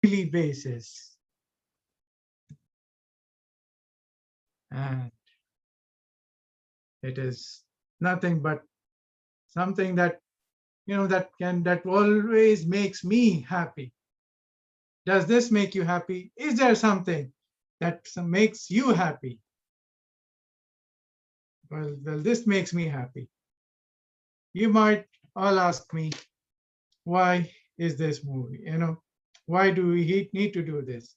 daily basis. And it is nothing but something that, that always makes me happy. Does this make you happy? Is there something that makes you happy? Well, this makes me happy. You might all ask me, why is this movie? Why do we need to do this?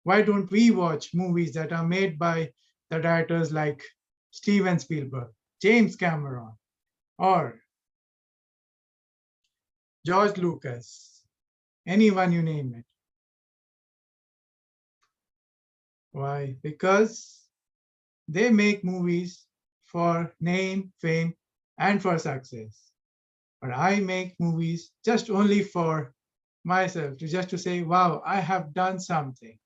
Why don't we watch movies that are made by the directors like Steven Spielberg, James Cameron, or George Lucas, anyone you name it? Why? Because they make movies for name, fame, and for success. But I make movies just only for myself, just to say, wow, I have done something.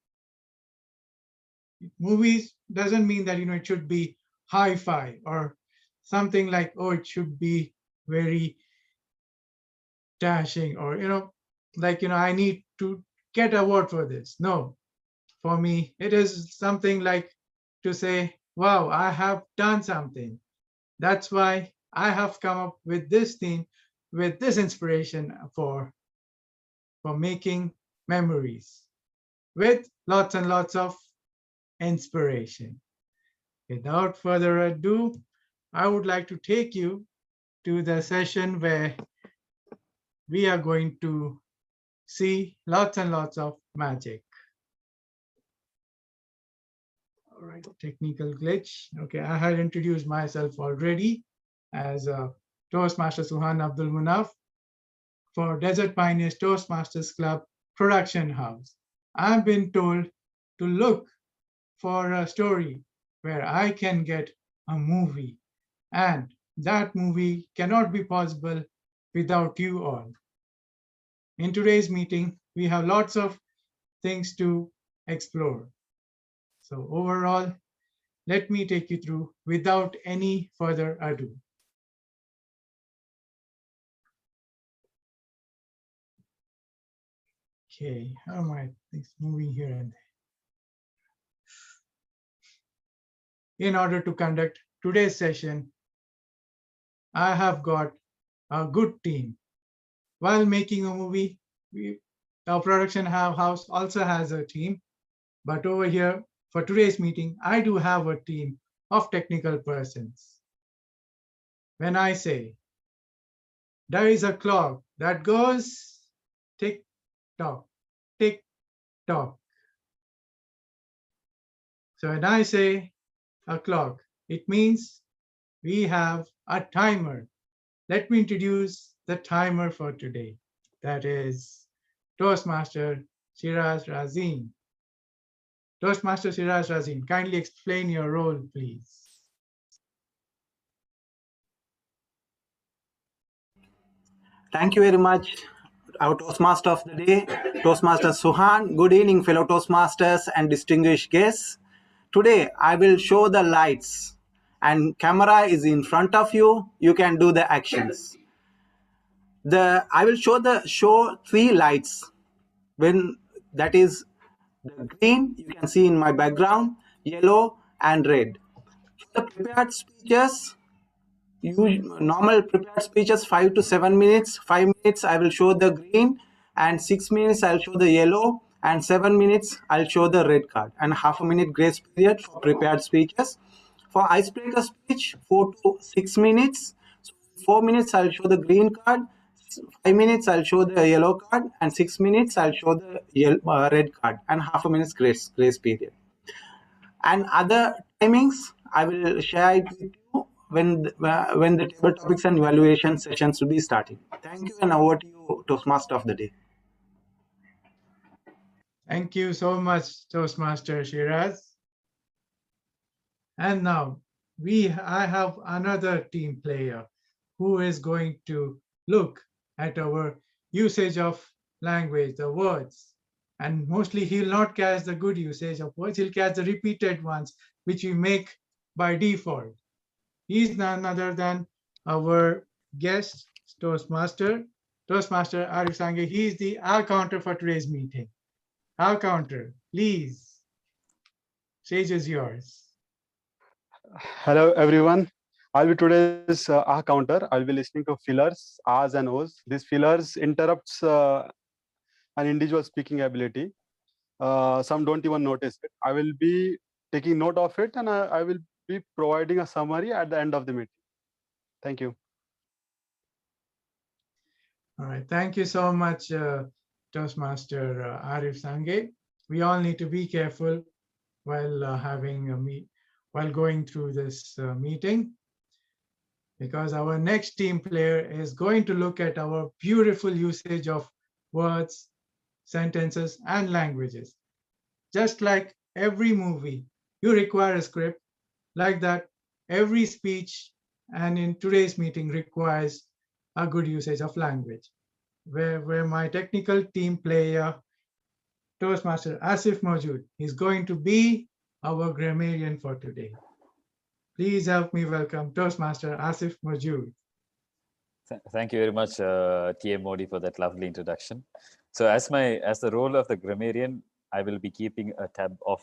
Movies doesn't mean that it should be hi-fi or something like, oh, it should be very dashing, or I need to get a award for this. No, for me it is something like to say, wow, I have done something. That's why I have come up with this theme, with this inspiration for making memories with lots and lots of inspiration. Without further ado, I would like to take you to the session where we are going to see lots and lots of magic. All right, technical glitch. Okay, I had introduced myself already as a Toastmaster Suhaan Abdul Munaaf for Desert Pioneers Toastmasters Club Production House. I've been told to look for a story where I can get a movie, and that movie cannot be possible without you all. In today's meeting, we have lots of things to explore. So overall, let me take you through without any further ado. Okay, how am I moving here and there? In order to conduct today's session, I have got a good team. While making a movie, our production house also has a team. But over here, for today's meeting, I do have a team of technical persons. When I say, there is a clock that goes tick tock, tick tock. So when I say a clock, it means we have a timer. Let me introduce the timer for today. That is Toastmaster Shiraz Razin. Toastmaster Shiraz Razin, kindly explain your role, please. Thank you very much, our Toastmaster of the day, Toastmaster Suhaan. Good evening, fellow Toastmasters and distinguished guests. Today, I will show the lights, and camera is in front of you. You can do the actions. I will show three lights. When that is the green, you can see in my background, yellow and red. The prepared speeches, normal prepared speeches 5 to 7 minutes. 5 minutes I will show the green, and 6 minutes I'll show the yellow, and 7 minutes I'll show the red card, and half a minute grace period for prepared speeches. For icebreaker speech, 4 to 6 minutes. So 4 minutes I'll show the green card, 5 minutes I'll show the yellow card, and 6 minutes I'll show the red card, and half a minute's grace period. And other timings I will share it with you when the table topics and evaluation sessions will be starting. Thank you, and over to you, Toastmaster of the day. Thank you so much, Toastmaster Shiraz. And now I have another team player who is going to look at our usage of language, the words. And mostly he'll not catch the good usage of words, he'll catch the repeated ones, which we make by default. He's none other than our guest, Toastmaster Arif Sange. He is the our counter for today's meeting. Our counter, please. Stage is yours. Hello, everyone. I'll be today's ah counter. I'll be listening to fillers, ahs and ohs. These fillers interrupts an individual speaking ability. Some don't even notice it. I will be taking note of it, and I will be providing a summary at the end of the meeting. Thank you. All right. Thank you so much, Toastmaster Arif Sange. We all need to be careful while while going through this meeting, because our next team player is going to look at our beautiful usage of words, sentences, and languages. Just like every movie, you require a script. Like that, every speech and in today's meeting requires a good usage of language. Where my technical team player, Toastmaster Asif Majood, is going to be our grammarian for today. Please help me welcome Toastmaster Asif Majood. Thank you very much, TM Modi, for that lovely introduction. So as the role of the grammarian, I will be keeping a tab of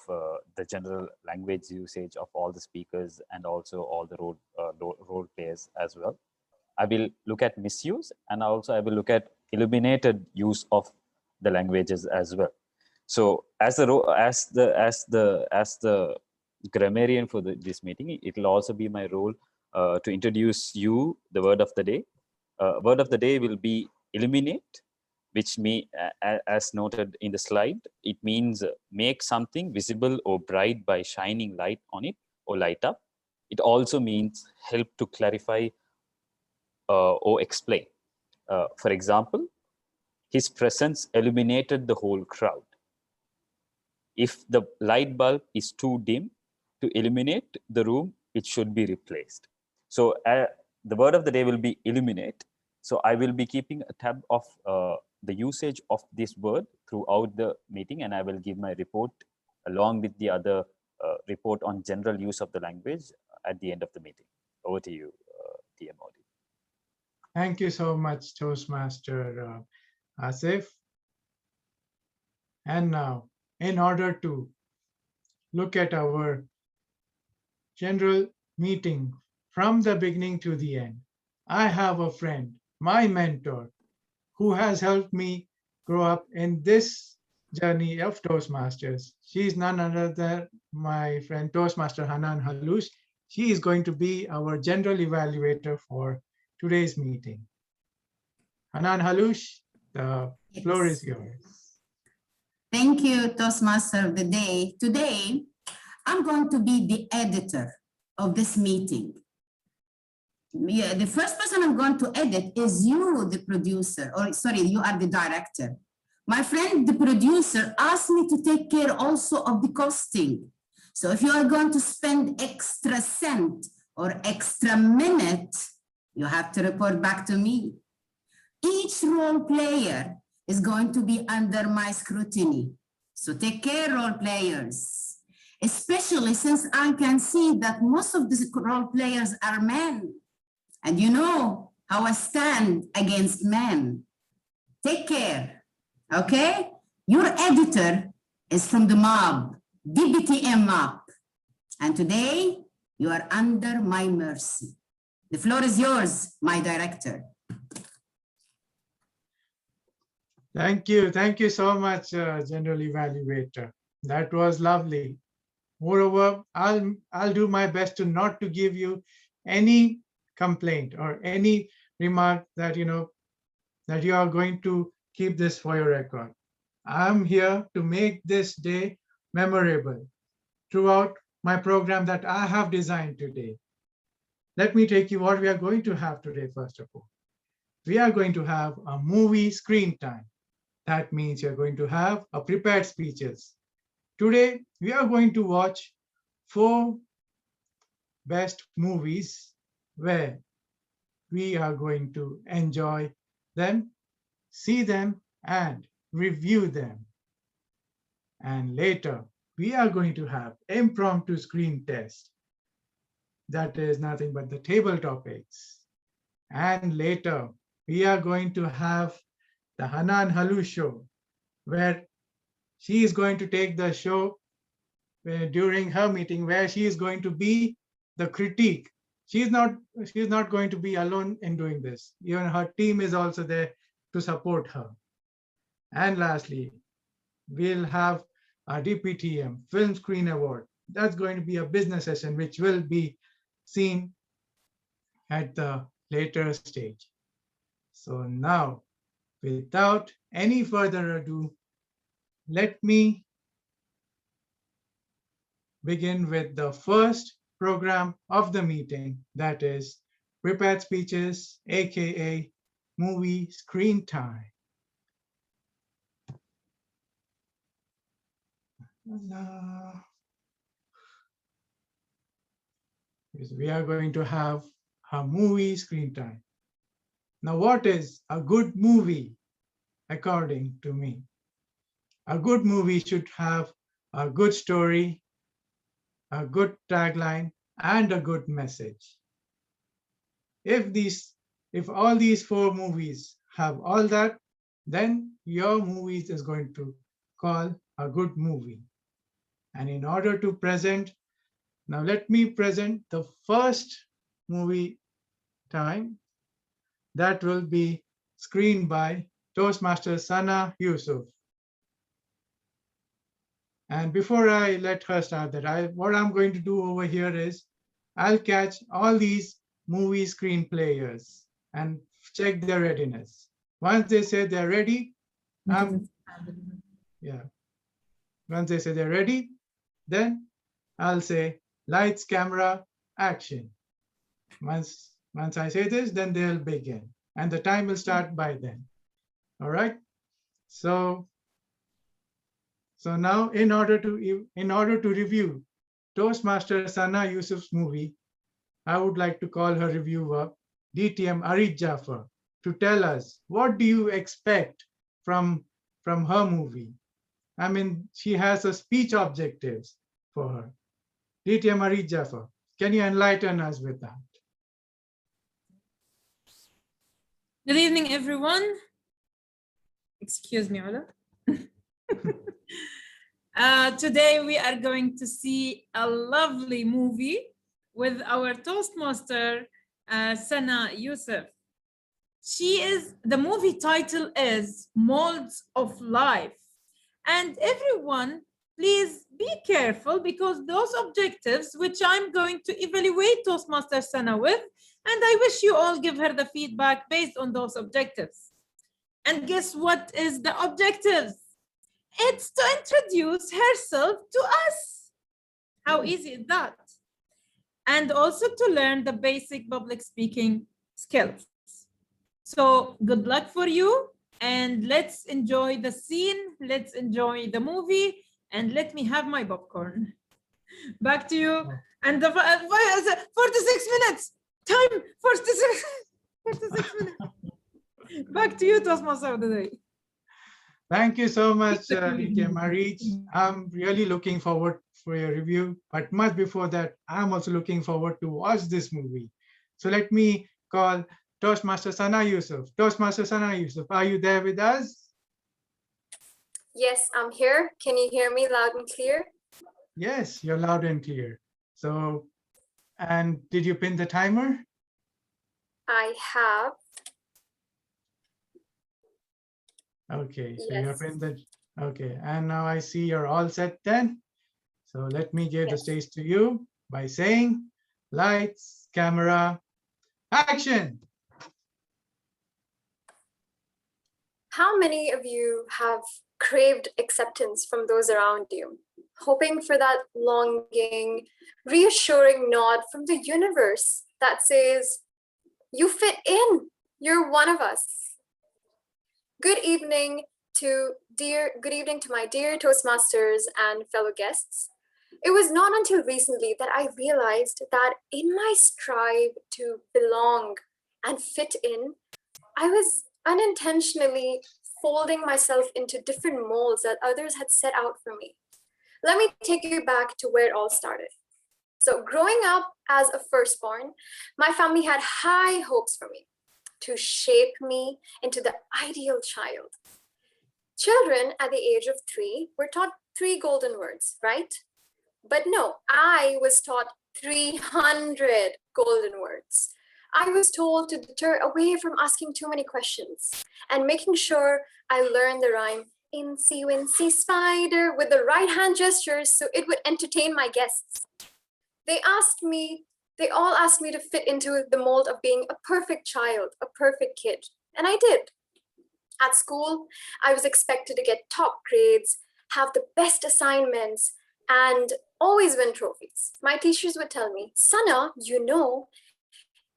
the general language usage of all the speakers and also all the role players as well. I will look at misuse, and also I will look at illuminated use of the languages as well. So as the grammarian for this meeting, it will also be my role to introduce you the word of the day. Word of the day will be illuminate, which as noted in the slide, it means make something visible or bright by shining light on it or light up. It also means help to clarify or explain. For example, his presence illuminated the whole crowd. If the light bulb is too dim to illuminate the room, it should be replaced. So the word of the day will be illuminate. So I will be keeping a tab of the usage of this word throughout the meeting, and I will give my report along with the other report on general use of the language at the end of the meeting. Over to you, TM Modi. Thank you so much, Toastmaster Asif. And now, in order to look at our general meeting from the beginning to the end, I have a friend, my mentor, who has helped me grow up in this journey of Toastmasters. She is none other than my friend Toastmaster Hanan Halush. She is going to be our general evaluator for today's meeting. Hanan Halush, the floor is yours. Thank you, Toastmaster of the day. Today, I'm going to be the editor of this meeting. Yeah, the first person I'm going to edit is you, the producer, or sorry, you are the director. My friend, the producer, asked me to take care also of the costing. So if you are going to spend extra cent or extra minute, you have to report back to me. Each role player is going to be under my scrutiny. So take care, role players, especially since I can see that most of the role players are men. And you know how I stand against men. Take care, okay? Your editor is from the mob, DBTM mob. And today, you are under my mercy. The floor is yours, my director. Thank you. Thank you so much, General Evaluator. That was lovely. Moreover, I'll do my best to not to give you any complaint or any remark that that you are going to keep this for your record. I'm here to make this day memorable throughout my program that I have designed today. Let me take you what we are going to have today, first of all. We are going to have a movie screen time. That means you're going to have a prepared speeches. Today, we are going to watch 4 best movies where we are going to enjoy them, see them, and review them. And later, we are going to have impromptu screen test. That is nothing but the table topics. And later, we are going to have the Hanan Halush show, where she is going to take the show during her meeting, where she is going to be the critique. She's not going to be alone in doing this. Even her team is also there to support her. And lastly, we'll have a DPTM Film Screen Award. That's going to be a business session, which will be seen at the later stage. So now, without any further ado, let me begin with the first program of the meeting, that is prepared speeches, aka movie screen time. We are going to have a movie screen time. Now, what is a good movie according to me? A good movie should have a good story, a good tagline, and a good message. If all these four movies have all that, then your movie is going to call a good movie. And in order to present, now let me present the first movie time that will be screened by Toastmaster Sana Yusuf. And before I let her start that, what I'm going to do over here is I'll catch all these movie screen players and check their readiness. Once they say they're ready, once they say they're ready, then I'll say lights, camera, action. Once I say this, then they'll begin, and the time will start by then. All right. So now, in order to review Toastmaster Sana Yusuf's movie, I would like to call her reviewer, DTM Arif Jafar, to tell us what do you expect from her movie. I mean, she has a speech objectives for her. DTM Arif Jafar, can you enlighten us with that? Good evening, everyone. Excuse me, Ola. Today we are going to see a lovely movie with our Toastmaster, Sana Yusuf. The movie title is Molds of Life. And everyone, please be careful, because those objectives which I'm going to evaluate Toastmaster Sana with, and I wish you all give her the feedback based on those objectives. And guess what is the objectives? It's to introduce herself to us. How easy is that? And also to learn the basic public speaking skills. So good luck for you, and let's enjoy the scene, let's enjoy the movie, and let me have my popcorn. Back to you. And the 46 minutes. Time 46 minutes. Back to you, Toastmaster of the day. Thank you so much, DTM Arif. I'm really looking forward for your review, but much before that, I'm also looking forward to watch this movie. So let me call Toastmaster Sana Yusuf. Toastmaster Sana Yusuf, are you there with us? Yes, I'm here. Can you hear me loud and clear? Yes, you're loud and clear. So, and did you pin the timer? I have. Okay, so Yes. you have pinned the, okay, and now I see you're all set then. So let me give the Yes. stage to you by saying lights, camera, action. How many of you have craved acceptance from those around you, hoping for that longing, reassuring nod from the universe that says, you fit in, you're one of us? Good evening to my dear Toastmasters and fellow guests. It was not until recently that I realized that in my strive to belong and fit in, I was unintentionally folding myself into different molds that others had set out for me. Let me take you back to where it all started. So growing up as a firstborn, my family had high hopes for me to shape me into the ideal child. Children at the age of 3 were taught 3 golden words, right? But no, I was taught 300 golden words. I was told to deter away from asking too many questions and making sure I learned the rhyme Incy Wincy Spider with the right hand gestures so it would entertain my guests. They all asked me to fit into the mold of being a perfect child, a perfect kid, and I did. At school, I was expected to get top grades, have the best assignments, and always win trophies. My teachers would tell me, Sana,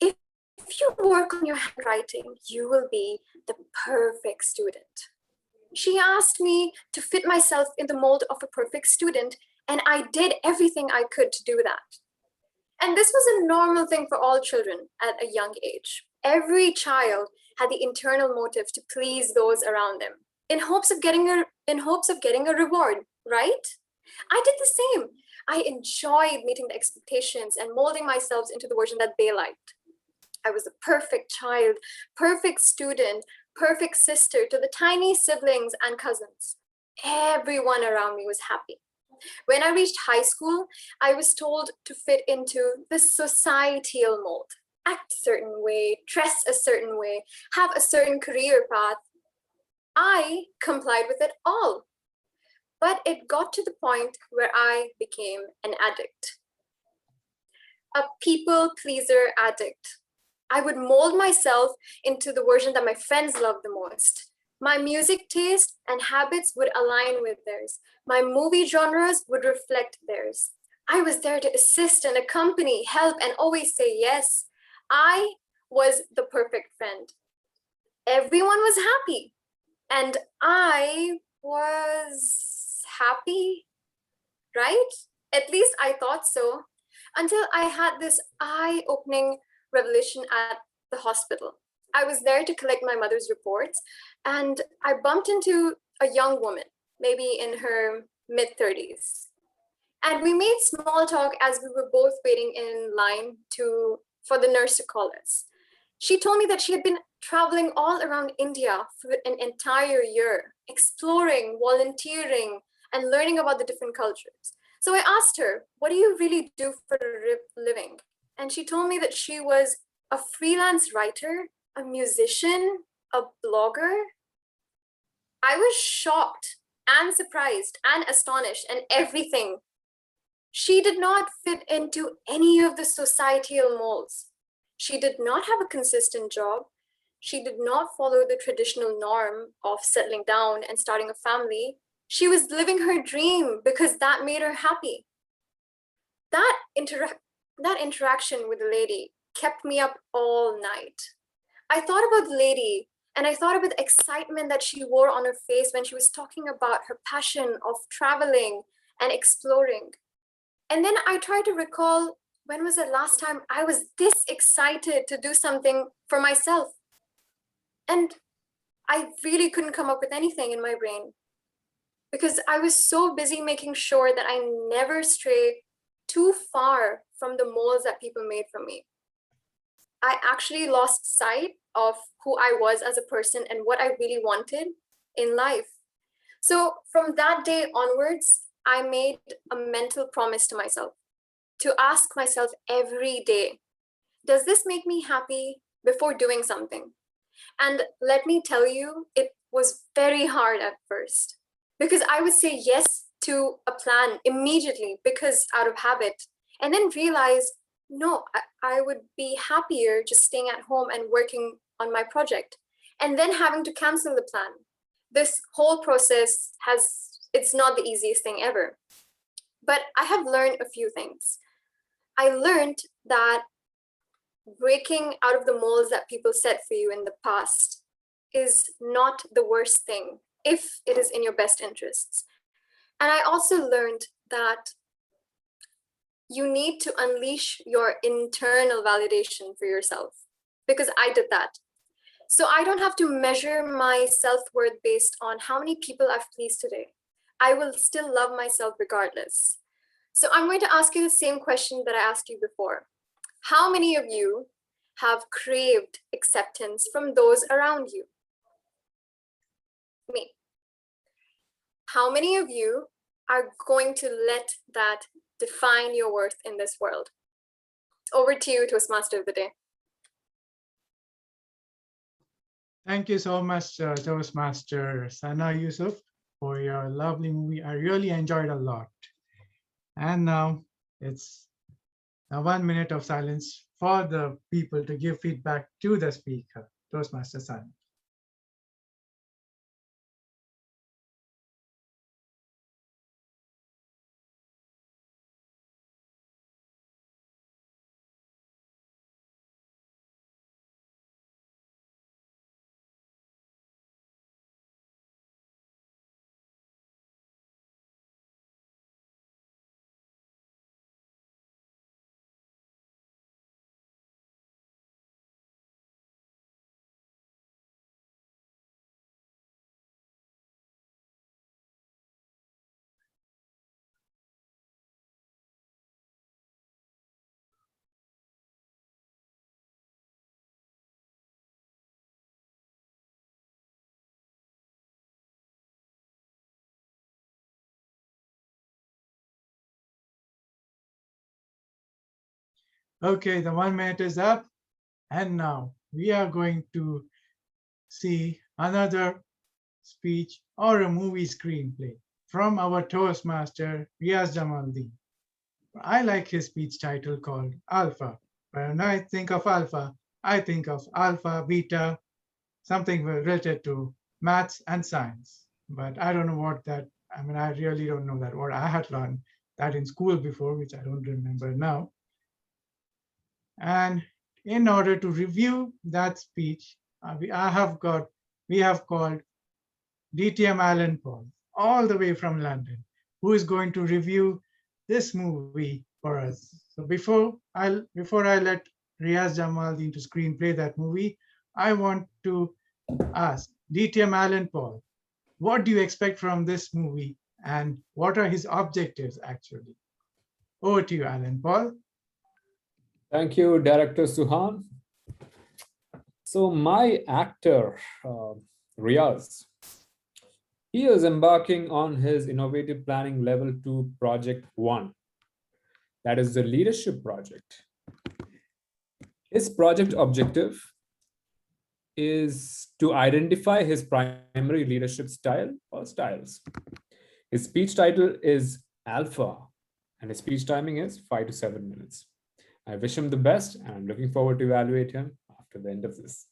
if you work on your handwriting, you will be the perfect student. She asked me to fit myself in the mold of a perfect student, and I did everything I could to do that. And this was a normal thing for all children at a young age. Every child had the internal motive to please those around them in hopes of getting a reward, right? I did the same. I enjoyed meeting the expectations and molding myself into the version that they liked. I was a perfect child, perfect student, perfect sister to the tiny siblings and cousins. Everyone around me was happy. When I reached high school, I was told to fit into the societal mold, act a certain way, dress a certain way, have a certain career path. I complied with it all. But it got to the point where I became an addict, a people pleaser addict. I would mold myself into the version that my friends loved the most. My music taste and habits would align with theirs. My movie genres would reflect theirs. I was there to assist and accompany, help, and always say yes. I was the perfect friend. Everyone was happy, and I was happy, right? At least I thought so, until I had this eye-opening revelation at the hospital. I was there to collect my mother's reports, and I bumped into a young woman, maybe in her mid-30s. And we made small talk as we were both waiting in line for the nurse to call us. She told me that she had been traveling all around India for an entire year, exploring, volunteering, and learning about the different cultures. So I asked her, what do you really do for a living? And she told me that she was a freelance writer, a musician, a blogger. I was shocked and surprised and astonished and everything. She did not fit into any of the societal molds. She did not have a consistent job. She did not follow the traditional norm of settling down and starting a family. She was living her dream because that made her happy. That interaction with the lady kept me up all night. I thought about the lady and I thought about the excitement that she wore on her face when she was talking about her passion of traveling and exploring. And then I tried to recall, when was the last time I was this excited to do something for myself? And I really couldn't come up with anything in my brain because I was so busy making sure that I never stray too far from the molds that people made for me. I actually lost sight of who I was as a person and what I really wanted in life. So from that day onwards, I made a mental promise to myself to ask myself every day, does this make me happy before doing something? And let me tell you, it was very hard at first because I would say yes to a plan immediately because out of habit, and then realize, no, I would be happier just staying at home and working on my project, and then having to cancel the plan. This whole process it's not the easiest thing ever. But I have learned a few things. I learned that breaking out of the molds that people set for you in the past is not the worst thing if it is in your best interests. And I also learned that you need to unleash your internal validation for yourself, because I did that. So I don't have to measure my self-worth based on how many people I've pleased today. I will still love myself regardless. So I'm going to ask you the same question that I asked you before. How many of you have craved acceptance from those around you? Me. How many of you are going to let that define your worth in this world? Over to you, Toastmaster of the day. Thank you so much, Toastmaster Sana Yusuf, for your lovely movie. I really enjoyed a lot. And now it's a 1 minute of silence for the people to give feedback to the speaker, Toastmaster Sana. Okay, the 1 minute is up. And now we are going to see another speech or a movie screenplay from our Toastmaster, Riaz Jamaldeen. I like his speech title called Alpha. When I think of Alpha, I think of Alpha, Beta, something related to maths and science. But I don't know what that, I mean, I really don't know that word. I had learned that in school before, which I don't remember now. And in order to review that speech, we have called DTM Alan Paul, all the way from London, who is going to review this movie for us. So before I let Riaz Jamaldeen to screenplay that movie, I want to ask DTM Alan Paul, what do you expect from this movie and what are his objectives actually? Over to you, Alan Paul. Thank you, Director Suhaan. So my actor, Riaz, he is embarking on his innovative planning level 2 project 1. That is the leadership project. His project objective is to identify his primary leadership style or styles. His speech title is Alpha, and his speech timing is 5 to 7 minutes. I wish him the best, and I'm looking forward to evaluate him after the end of this.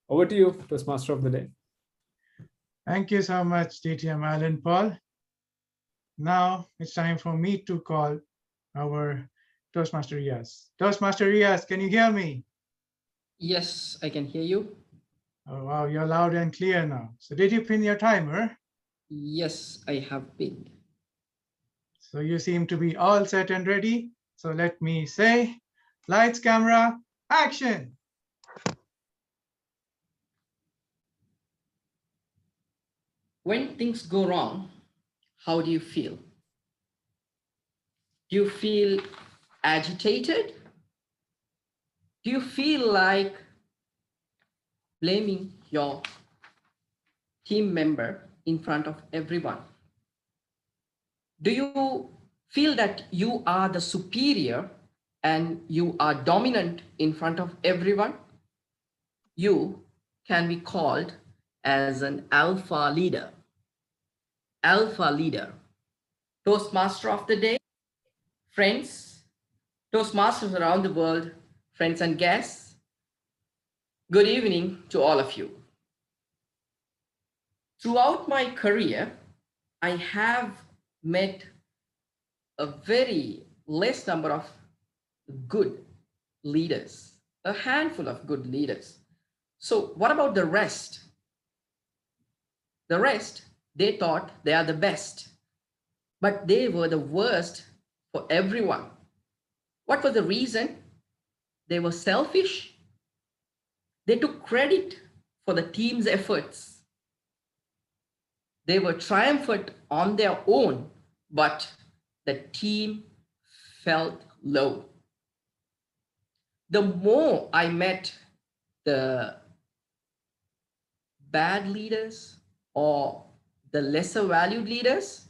Over to you, Toastmaster of the day. Thank you so much, DTM Alan Paul. Now it's time for me to call our Toastmaster Riaz. Toastmaster Riaz, can you hear me? Yes, I can hear you. Oh, wow, you're loud and clear now. So did you pin your timer? Yes, I have been. So you seem to be all set and ready. So let me say, lights, camera, action. When things go wrong, how do you feel? Do you feel agitated? Do you feel like blaming your team member in front of everyone? Do you feel that you are the superior and you are dominant in front of everyone? You can be called as an alpha leader. Alpha leader. Toastmaster of the day, friends, Toastmasters around the world, friends and guests, good evening to all of you. Throughout my career, I have met a very less number of good leaders, a handful of good leaders. So what about the rest? The rest, they thought they are the best, but they were the worst for everyone. What was the reason? They were selfish. They took credit for the team's efforts. They were triumphant on their own, but the team felt low. The more I met the bad leaders or the lesser valued leaders,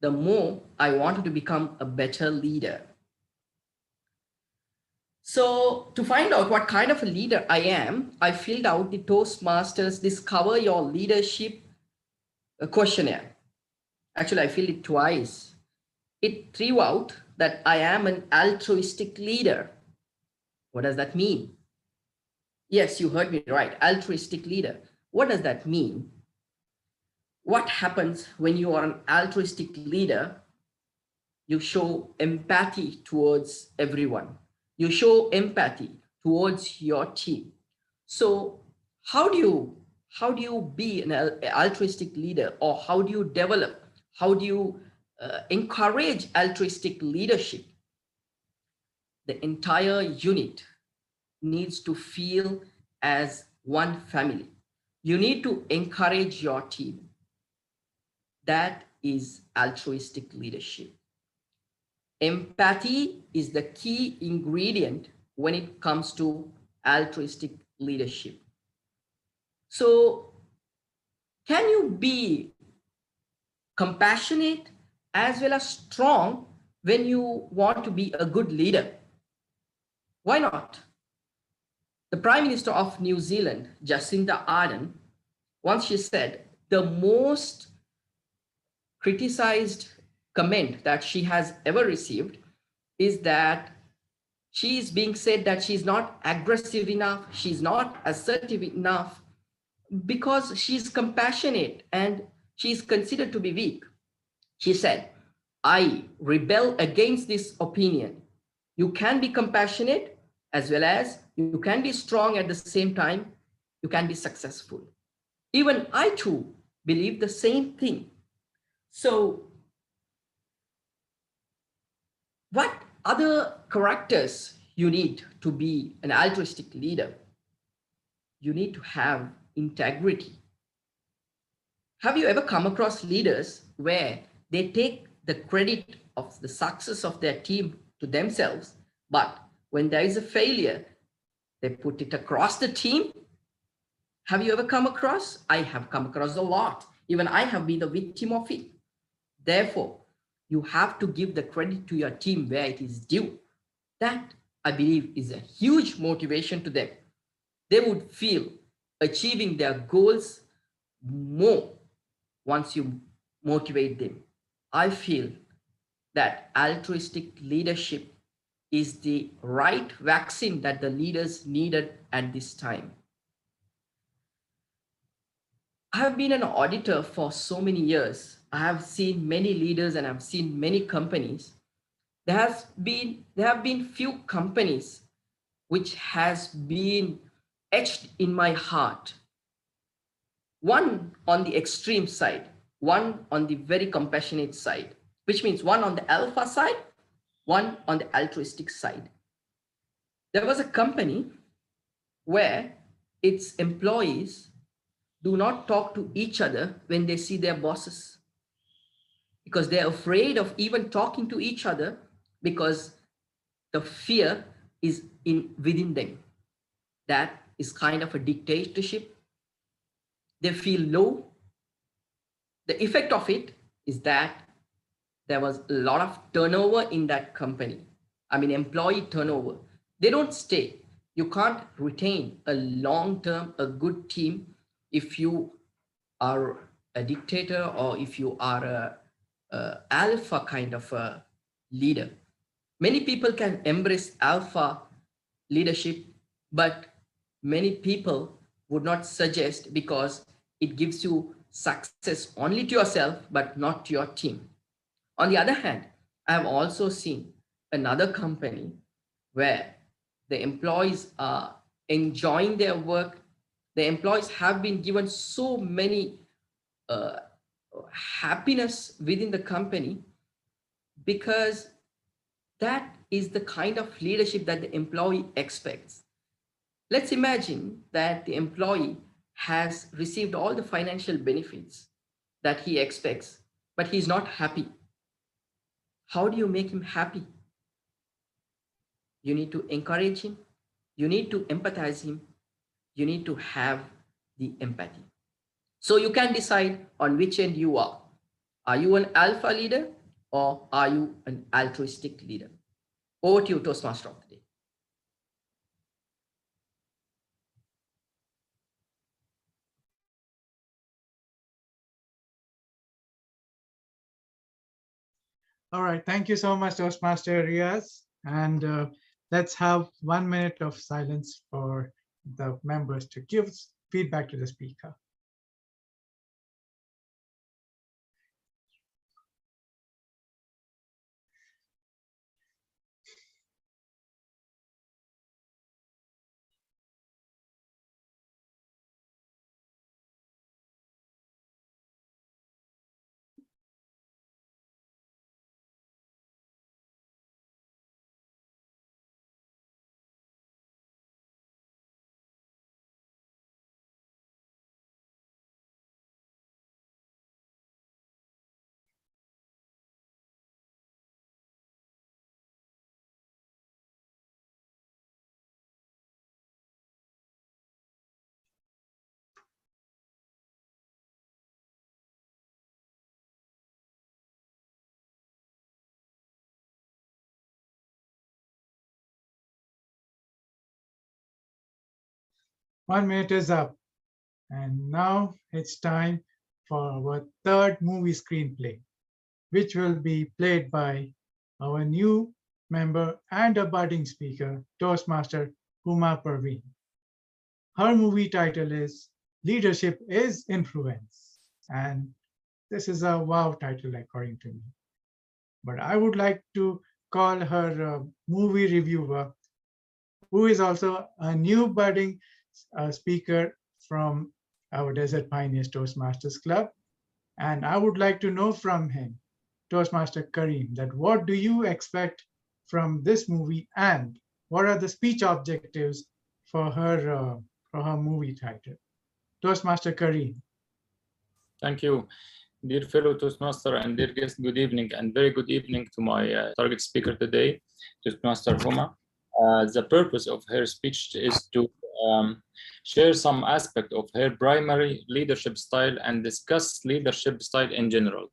the more I wanted to become a better leader. So to find out what kind of a leader I am, I filled out the Toastmasters Discover Your Leadership questionnaire. Actually, I filled it twice. It threw out that I am an altruistic leader. What does that mean? Yes, you heard me right, altruistic leader. What does that mean? What happens when you are an altruistic leader? You show empathy towards everyone. You show empathy towards your team. So how do you be an altruistic leader, or how do you develop, how do you encourage altruistic leadership? The entire unit needs to feel as one family. You need to encourage your team. That is altruistic leadership. Empathy is the key ingredient when it comes to altruistic leadership. So, can you be compassionate as well as strong when you want to be a good leader? Why not? The Prime Minister of New Zealand, Jacinda Ardern, once she said the most criticized comment that she has ever received is that she is being said that she's not aggressive enough, she's not assertive enough, because she's compassionate and she's considered to be weak. She said, I rebel against this opinion. You can be compassionate as well as you can be strong at the same time. You can be successful. Even I too believe the same thing. So, what other characters you need to be an altruistic leader? You need to have integrity. Have you ever come across leaders where they take the credit of the success of their team to themselves, but when there is a failure, they put it across the team? Have you ever come across? I have come across a lot. Even I have been the victim of it. Therefore, you have to give the credit to your team where it is due. That, I believe, is a huge motivation to them. They would feel achieving their goals more once you motivate them. I feel that altruistic leadership is the right vaccine that the leaders needed at this time. I have been an auditor for so many years. I have seen many leaders and I've seen many companies. There have been few companies which has been etched in my heart. One on the extreme side, one on the very compassionate side, which means one on the alpha side, one on the altruistic side. There was a company where its employees do not talk to each other when they see their bosses, because they're afraid of even talking to each other because the fear is within them. That is kind of a dictatorship. They feel low. The effect of it is that there was a lot of turnover in that company. I mean, employee turnover. They don't stay. You can't retain a long-term, a good team if you are a dictator or if you are a alpha kind of a leader. Many people can embrace alpha leadership, but many people would not suggest because it gives you success only to yourself, but not to your team. On the other hand, I have also seen another company where the employees are enjoying their work. The employees have been given so many happiness within the company, because that is the kind of leadership that the employee expects. Let's imagine that the employee has received all the financial benefits that he expects, but he's not happy. How do you make him happy? You need to encourage him. You need to empathize him. You need to have the empathy. So you can decide on which end you are. Are you an alpha leader or are you an altruistic leader? Over to you, Toastmaster of the day. All right, thank you so much, Toastmaster Riaz. And let's have 1 minute of silence for the members to give feedback to the speaker. One minute is up. And now it's time for our third movie screenplay, which will be played by our new member and a budding speaker, Toastmaster Huma Parveen. Her movie title is Leadership is Influence. And this is a wow title, according to me. But I would like to call her movie reviewer, who is also a new budding speaker from our Desert Pioneers Toastmasters Club. And I would like to know from him, Toastmaster Kareem, that what do you expect from this movie and what are the speech objectives for her movie title? Toastmaster Kareem. Thank you. Dear fellow Toastmaster and dear guest, good evening and very good evening to my target speaker today, Toastmaster Huma. The purpose of her speech is to share some aspect of her primary leadership style and discuss leadership style in general.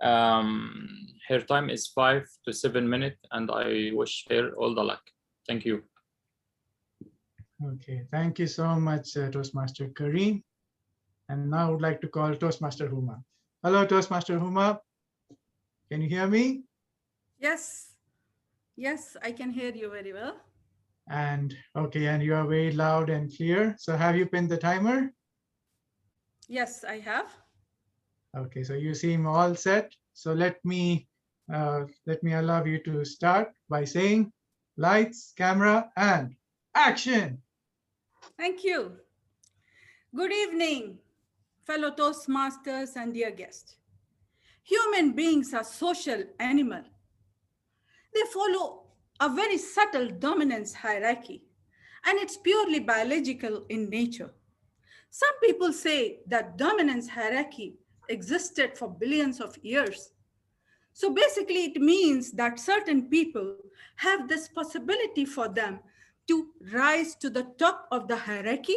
Her time is 5 to 7 minutes and I wish her all the luck. Thank you. Okay, thank you so much, Toastmaster Kareem. And now I would like to call Toastmaster Huma. Hello, Toastmaster Huma. Can you hear me? Yes. Yes, I can hear you very well. And okay, and you are very loud and clear. So have you pinned the timer? Yes, I have. Okay, so you seem all set. So let me allow you to start by saying lights, camera, and action. Thank you. Good evening, fellow Toastmasters and dear guests. Human beings are social animals. They follow a very subtle dominance hierarchy, and it's purely biological in nature. Some people say that dominance hierarchy existed for billions of years. So basically, it means that certain people have this possibility for them to rise to the top of the hierarchy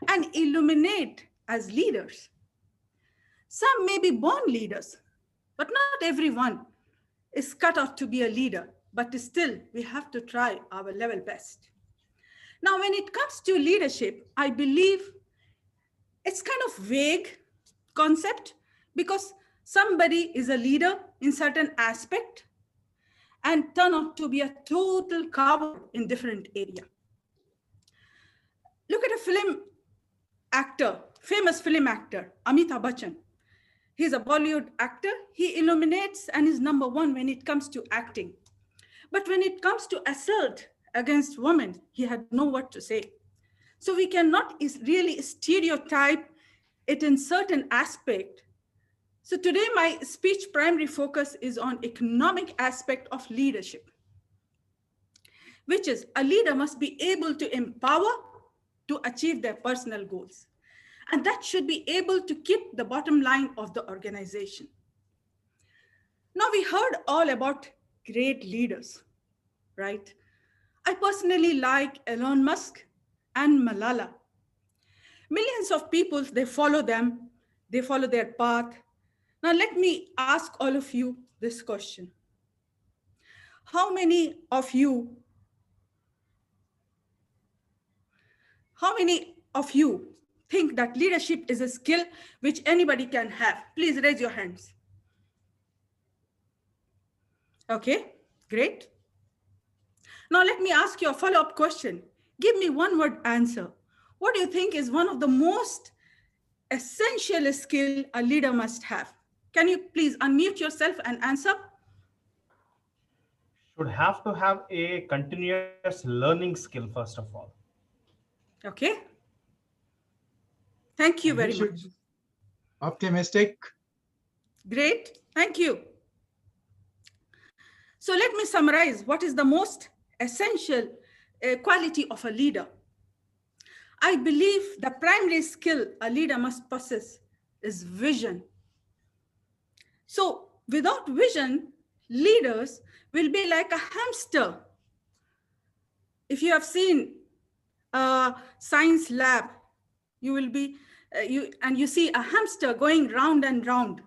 and illuminate as leaders. Some may be born leaders, but not everyone is cut off to be a leader, but still we have to try our level best. Now, when it comes to leadership, I believe it's kind of vague concept because somebody is a leader in certain aspect and turn out to be a total coward in different area. Look at a film actor, famous film actor, Amitabh Bachchan. He's a Bollywood actor. He illuminates and is number one when it comes to acting. But when it comes to assault against women, he had no word to say. So we cannot really stereotype it in certain aspect. So today my speech primary focus is on economic aspect of leadership, which is a leader must be able to empower to achieve their personal goals. And that should be able to keep the bottom line of the organization. Now we heard all about great leaders, right? I personally like Elon Musk and Malala. Millions of people, they follow them they follow their path. Now, let me ask all of you this question. How many of you think that leadership is a skill which anybody can have? Please raise your hands. Okay, great. Now let me ask you a follow-up question. Give me one word answer. What do you think is one of the most essential skill a leader must have? Can you please unmute yourself and answer? Should have to have a continuous learning skill, first of all. Okay. Thank you And he very should much. be optimistic. Great, thank you. So let me summarize what is the most essential quality of a leader. I believe the primary skill a leader must possess is vision. So without vision, leaders will be like a hamster. If you have seen a science lab, you will be, you see a hamster going round and round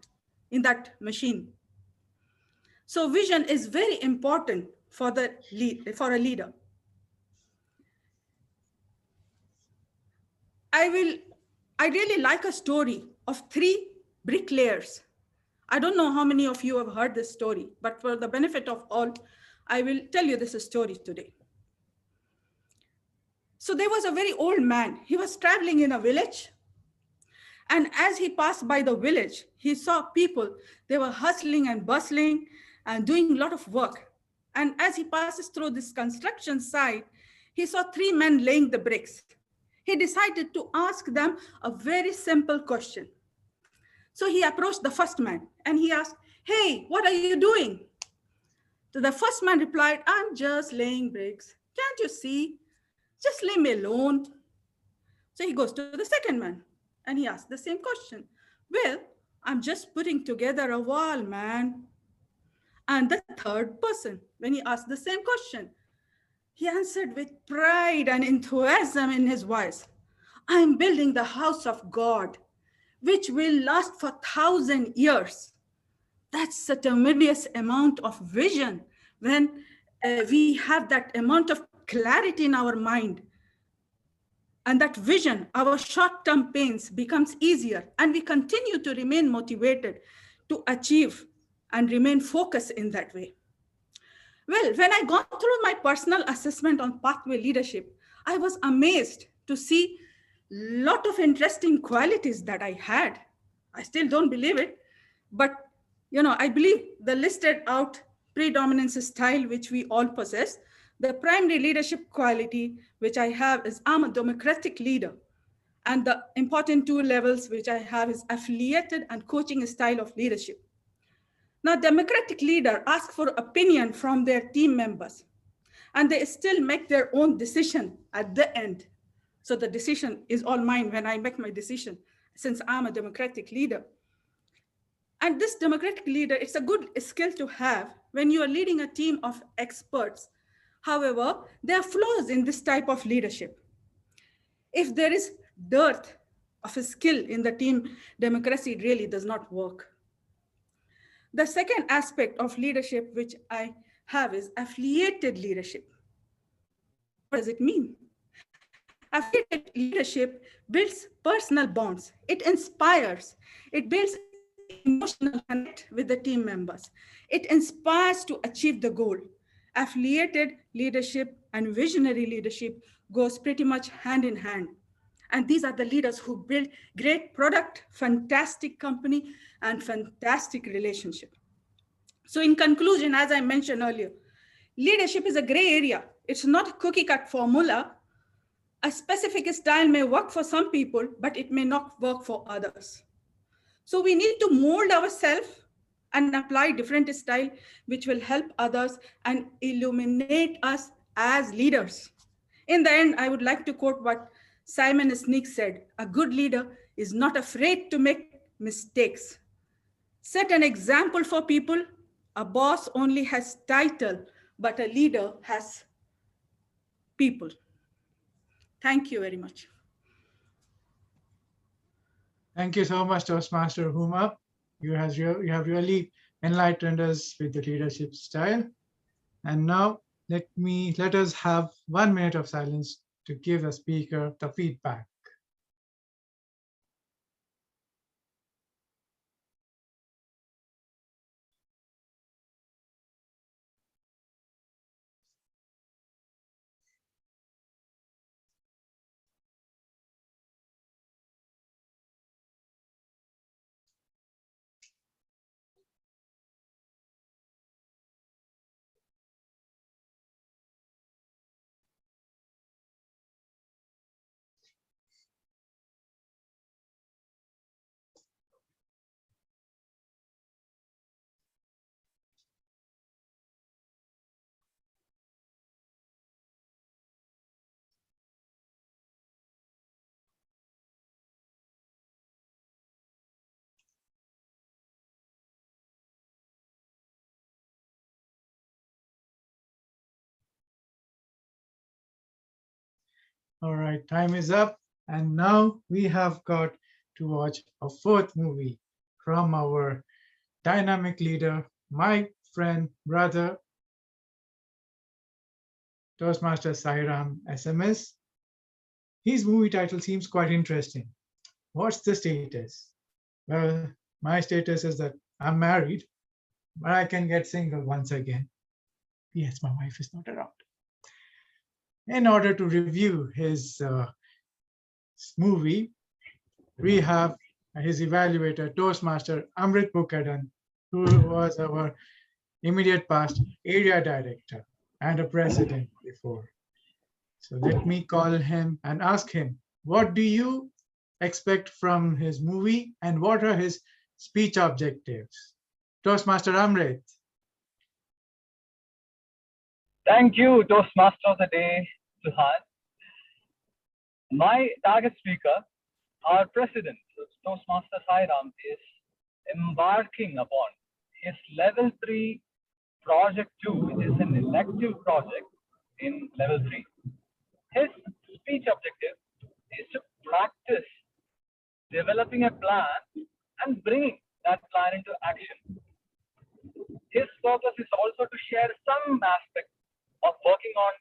in that machine. So vision is very important for a leader. I really like a story of 3 bricklayers. I don't know how many of you have heard this story, but for the benefit of all, I will tell you this story today. So there was a very old man. He was traveling in a village. And as he passed by the village, he saw people. They were hustling and bustling and doing a lot of work. And as he passes through this construction site, he saw 3 men laying the bricks. He decided to ask them a very simple question. So he approached the first man and he asked, "Hey, what are you doing?" So the first man replied, "I'm just laying bricks. Can't you see? Just leave me alone." So he goes to the second man and he asks the same question. "Well, I'm just putting together a wall, man." And the third person, when he asked the same question, he answered with pride and enthusiasm in his voice, "I'm building the house of God, which will last for 1,000 years. That's a tremendous amount of vision when we have that amount of clarity in our mind. And that vision, our short-term pains becomes easier and we continue to remain motivated to achieve and remain focused in that way. Well, when I gone through my personal assessment on pathway leadership, I was amazed to see a lot of interesting qualities that I had. I still don't believe it, but I believe the listed out predominance style which we all possess. The primary leadership quality which I have is I'm a democratic leader. And the important 2 levels which I have is affiliated and coaching style of leadership. Now, democratic leader ask for opinion from their team members, and they still make their own decision at the end. So the decision is all mine when I make my decision, since I'm a democratic leader. And this democratic leader, it's a good skill to have when you are leading a team of experts. However, there are flaws in this type of leadership. If there is dearth of a skill in the team, democracy really does not work. The second aspect of leadership which I have is affiliated leadership. What does it mean? Affiliated leadership builds personal bonds. It inspires. It builds emotional connect with the team members. It inspires to achieve the goal. Affiliated leadership and visionary leadership goes pretty much hand in hand. And these are the leaders who build great product, fantastic company, and fantastic relationship. So in conclusion, as I mentioned earlier, leadership is a gray area. It's not a cookie cut formula. A specific style may work for some people, but it may not work for others. So we need to mold ourselves and apply different style, which will help others and illuminate us as leaders. In the end, I would like to quote what Simon Sinek said, "A good leader is not afraid to make mistakes. Set an example for people. A boss only has title, but a leader has people." Thank you very much. Thank you so much, Toastmaster Huma. You have really enlightened us with the leadership style. And now let us have 1 minute of silence to give the speaker the feedback. All right, time is up. And now we have got to watch a fourth movie from our dynamic leader, my friend, brother, Toastmaster Sairam SMS. His movie title seems quite interesting. What's the status? Well, my status is that I'm married, but I can get single once again. Yes, my wife is not around. In order to review his movie, we have his evaluator, Toastmaster Amrit Bukadan, who was our immediate past area director and a president before. So let me call him and ask him, what do you expect from his movie and what are his speech objectives? Toastmaster Amrit. Thank you, Toastmaster of the Day, Suhaan. My target speaker, our president, Toastmaster Sairam, is embarking upon his level 3 project 2, which is an elective project in level 3. His speech objective is to practice developing a plan and bringing that plan into action. His purpose is also to share some aspect of working on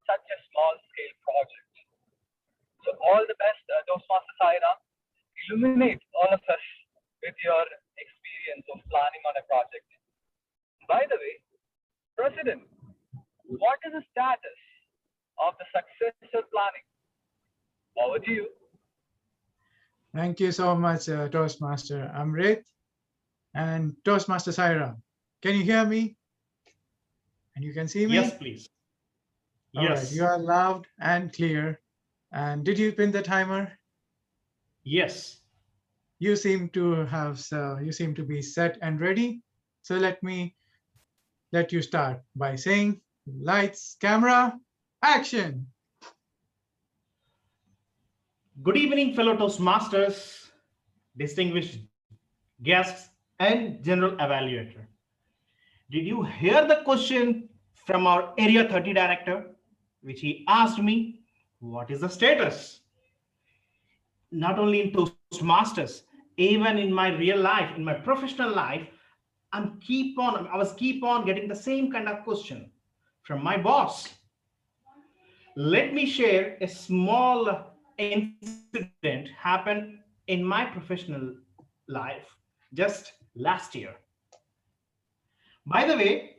such a small scale project. So all the best, Toastmaster Sairam. Illuminate all of us with your experience of planning on a project. By the way, President, what is the status of the successor planning? Over to you. Thank you so much, Toastmaster Amrit and Toastmaster Sairam. Can you hear me? And you can see me? Yes, please. All right, you are loud and clear. And did you pin the timer? Yes. You seem to be set and ready. So let you start by saying lights, camera, action. Good evening, fellow Toastmasters, distinguished guests, and general evaluator. Did you hear the question from our Area 30 director, which he asked me, what is the status? Not only in Toastmasters, even in my real life, in my professional life, I was keep on getting the same kind of question from my boss. Let me share a small incident happened in my professional life just last year. By the way,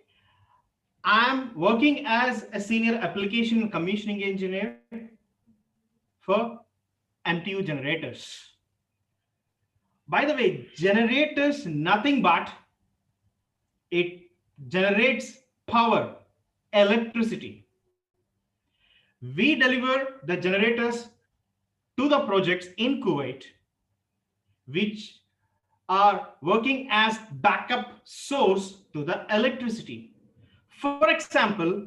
I'm working as a senior application and commissioning engineer for MTU generators. By the way, generators, nothing but it generates power, electricity. We deliver the generators to the projects in Kuwait, which are working as backup source to the electricity. For example,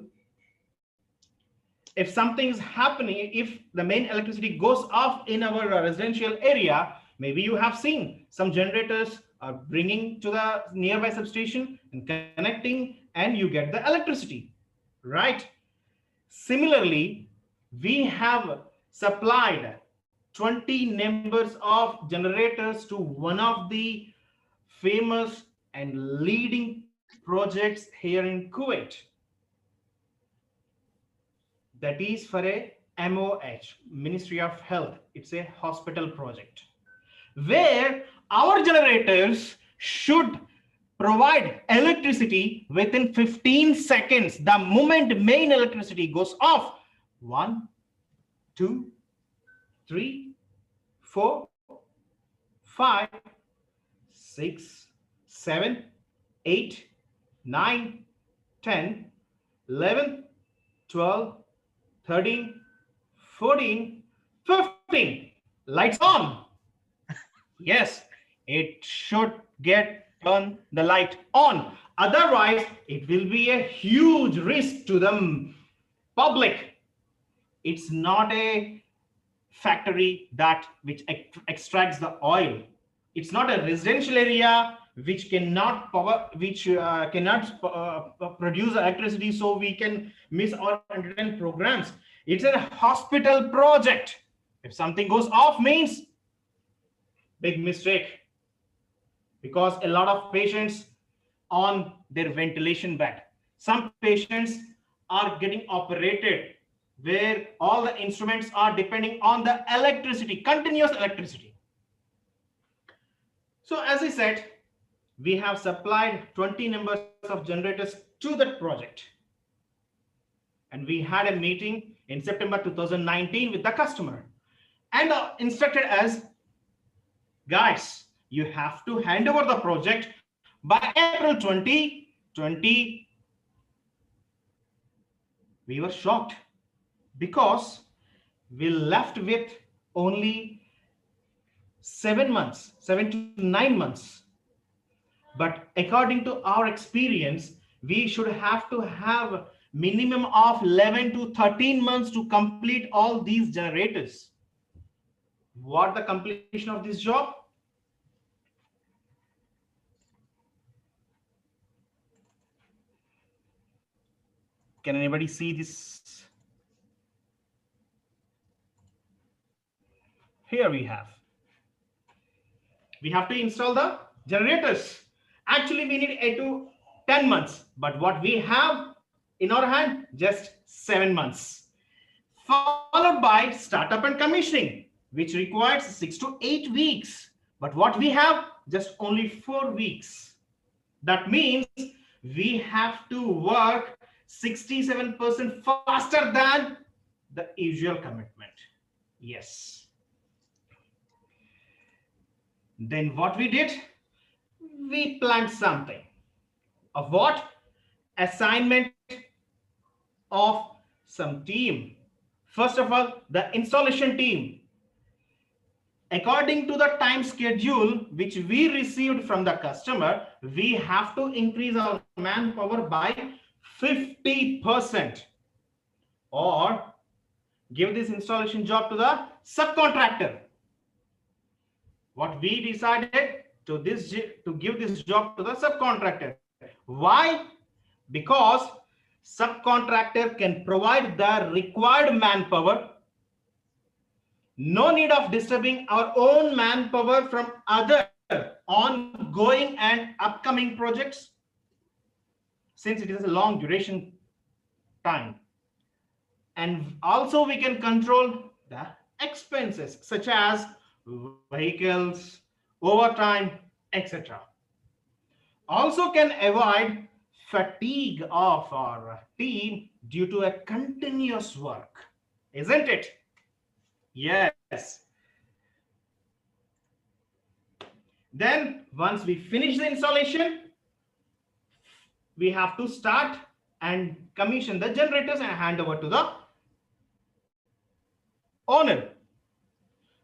if something is happening, if the main electricity goes off in our residential area, maybe you have seen some generators are bringing to the nearby substation and connecting, and you get the electricity, right? Similarly, we have supplied 20 numbers of generators to one of the famous and leading projects here in Kuwait. That is for a MOH, Ministry of Health. It's a hospital project where our generators should provide electricity within 15 seconds. The moment main electricity goes off, 1, 2, 3, 4, 5, 6, 7, 8, 9, 10, 11, 12, 13, 14, 15. Lights on. Yes, it should turn the light on. Otherwise, it will be a huge risk to the public. It's not a factory which extracts the oil. It's not a residential area which cannot produce electricity, so we can miss our entertainment programs. It's a hospital project. If something goes off, means big mistake, because a lot of patients on their ventilation bed. Some patients are getting operated where all the instruments are depending on the electricity, continuous electricity. So as I said, we have supplied 20 numbers of generators to that project. And we had a meeting in September 2019 with the customer and instructed us, guys, you have to hand over the project by April 2020. We were shocked because we left with only 7 months, 7 to 9 months. But according to our experience, we should have to have minimum of 11 to 13 months to complete all these generators. What the completion of this job? Can anybody see this? Here we have to install the generators. Actually, we need 8 to 10 months, but what we have in our hand, just 7 months. Followed by startup and commissioning, which requires 6 to 8 weeks. But what we have, just only 4 weeks. That means we have to work 67% faster than the usual commitment. Yes. Then what we did, we planned something of what? Assignment of some team. First of all, the installation team. According to the time schedule which we received from the customer, we have to increase our manpower by 50% or give this installation job to the subcontractor. What we decided to give this job to the subcontractor. Why? Because subcontractor can provide the required manpower. No need of disturbing our own manpower from other ongoing and upcoming projects, since it is a long duration time. And also we can control the expenses such as vehicles, overtime, etc. Also can avoid fatigue of our team due to a continuous work, isn't it? Yes. Then once we finish the installation, we have to start and commission the generators and hand over to the owner.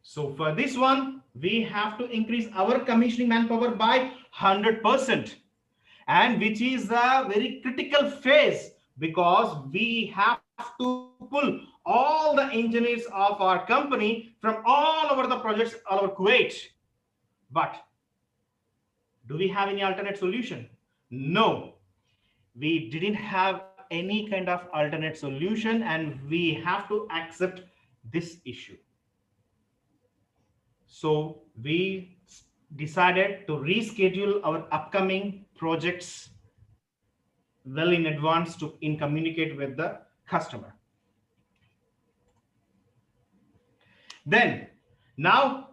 So for this one, we have to increase our commissioning manpower by 100%, and which is a very critical phase because we have to pull all the engineers of our company from all over the projects all over Kuwait. But do we have any alternate solution? No, we didn't have any kind of alternate solution, and we have to accept this issue. So we decided to reschedule our upcoming projects well in advance to communicate with the customer. Then now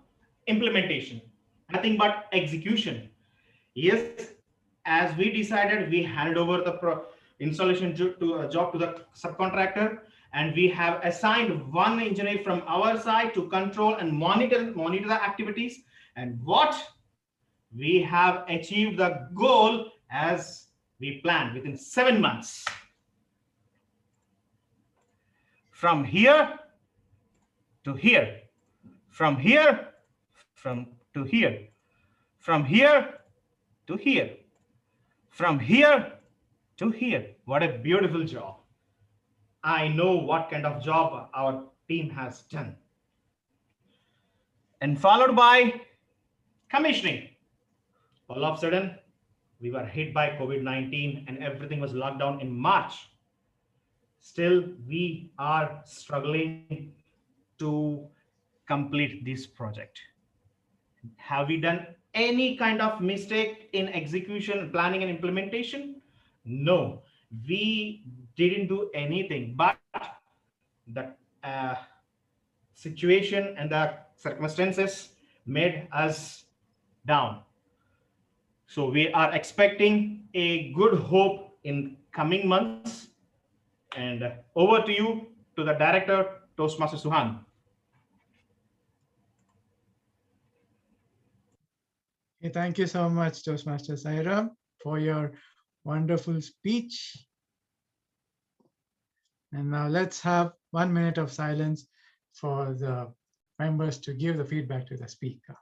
implementation, nothing but execution. Yes, as we decided, we handed over the installation job to the subcontractor, and we have assigned one engineer from our side to control and monitor the activities. And what we have achieved the goal as we planned within 7 months. From here to here, from here to here, from here to here, from here to here. What a beautiful job. I know what kind of job our team has done. And followed by commissioning. All of a sudden, we were hit by COVID-19 and everything was locked down in March. Still, we are struggling to complete this project. Have we done any kind of mistake in execution, planning, and implementation? No, we didn't do anything, but the situation and the circumstances made us down. So we are expecting a good hope in coming months. And over to you, to the director, Toastmaster Suhaan. Okay, thank you so much, Toastmaster Sairam, for your wonderful speech. And now let's have 1 minute of silence for the members to give the feedback to the speaker.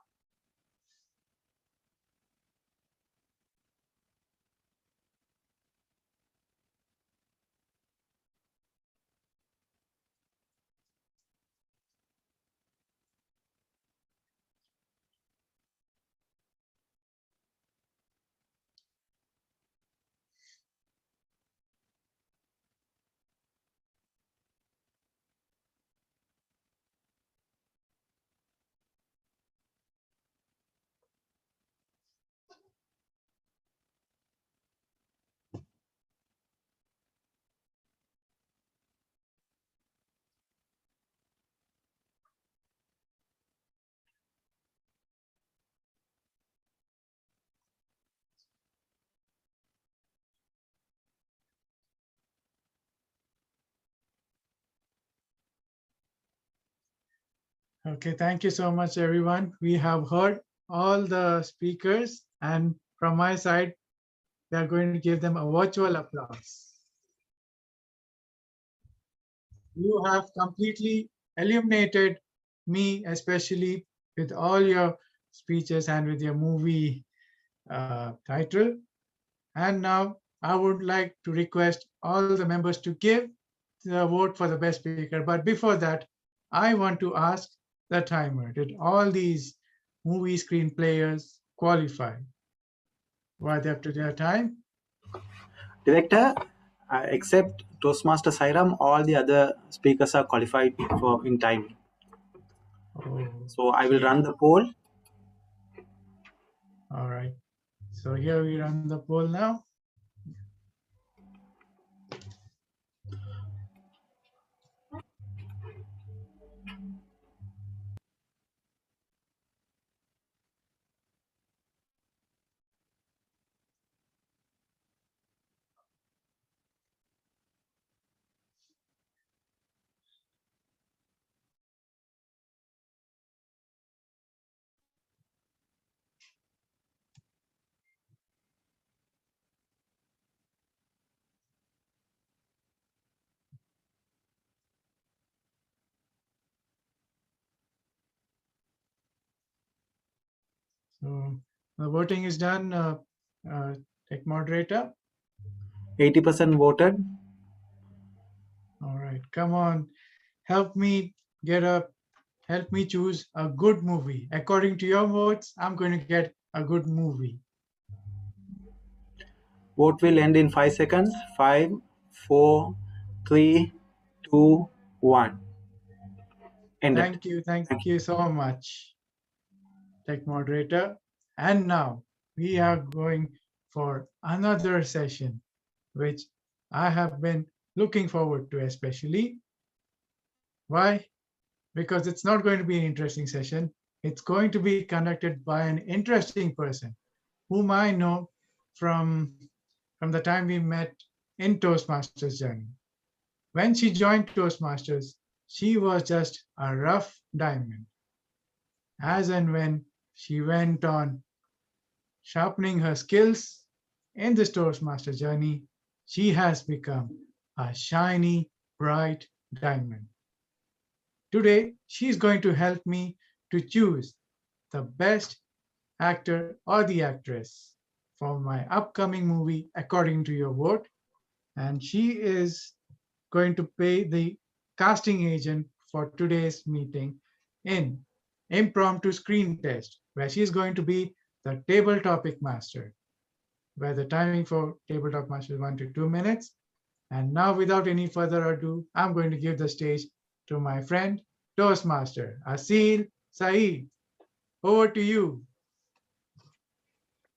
Okay, thank you so much, everyone. We have heard all the speakers, and from my side, we are going to give them a virtual applause. You have completely illuminated me, especially with all your speeches and with your movie title. And now I would like to request all the members to give the vote for the best speaker. But before that, I want to ask the timer, did all these movie screen players qualify? Were they up to their time? Director, except Toastmaster Sairam, all the other speakers are qualified for in time. So I will run the poll. All right. So here we run the poll now. So the voting is done. Tech moderator. 80% voted. All right, come on, help me choose a good movie. According to your votes, I'm going to get a good movie. Vote will end in 5 seconds. 5, 4, 3, 2, 1. Ended. Thank you so much. tech moderator. And now we are going for another session, which I have been looking forward to especially. Why? Because it's not going to be an interesting session. It's going to be conducted by an interesting person whom I know from the time we met in Toastmasters journey. When she joined Toastmasters, she was just a rough diamond. As and when she went on sharpening her skills in this Toastmaster journey, she has become a shiny, bright diamond. Today, she's going to help me to choose the best actor or the actress for my upcoming movie according to your vote. And she is going to pay the casting agent for today's meeting in impromptu screen test, where she's going to be the table topic master, where the timing for table talk master is 1 to 2 minutes. And now, without any further ado, I'm going to give the stage to my friend, Toastmaster Asil Saeed. Over to you.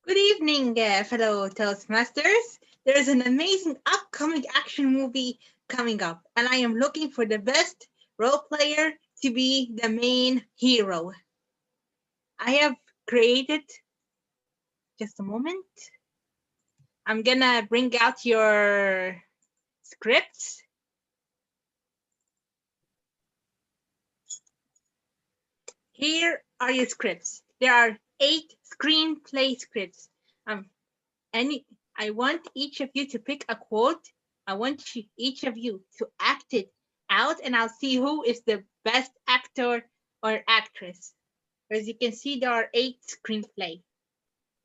Good evening, fellow Toastmasters. There's an amazing upcoming action movie coming up, and I am looking for the best role player to be the main hero. I have created, just a moment. I'm gonna bring out your scripts. Here are your scripts. There are 8 screenplay scripts. I want each of you to pick a quote. I want each of you to act it out, and I'll see who is the best actor or actress. As you can see, there are 8 screenplay.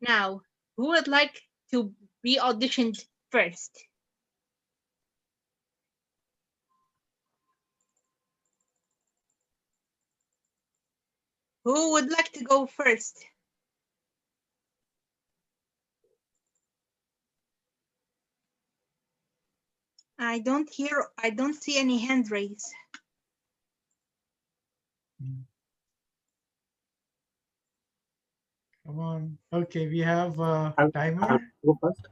Now, who would like to be auditioned first? Who would like to go first? I don't see any hand raised. Come on. Okay, we have a timer. I'll go first.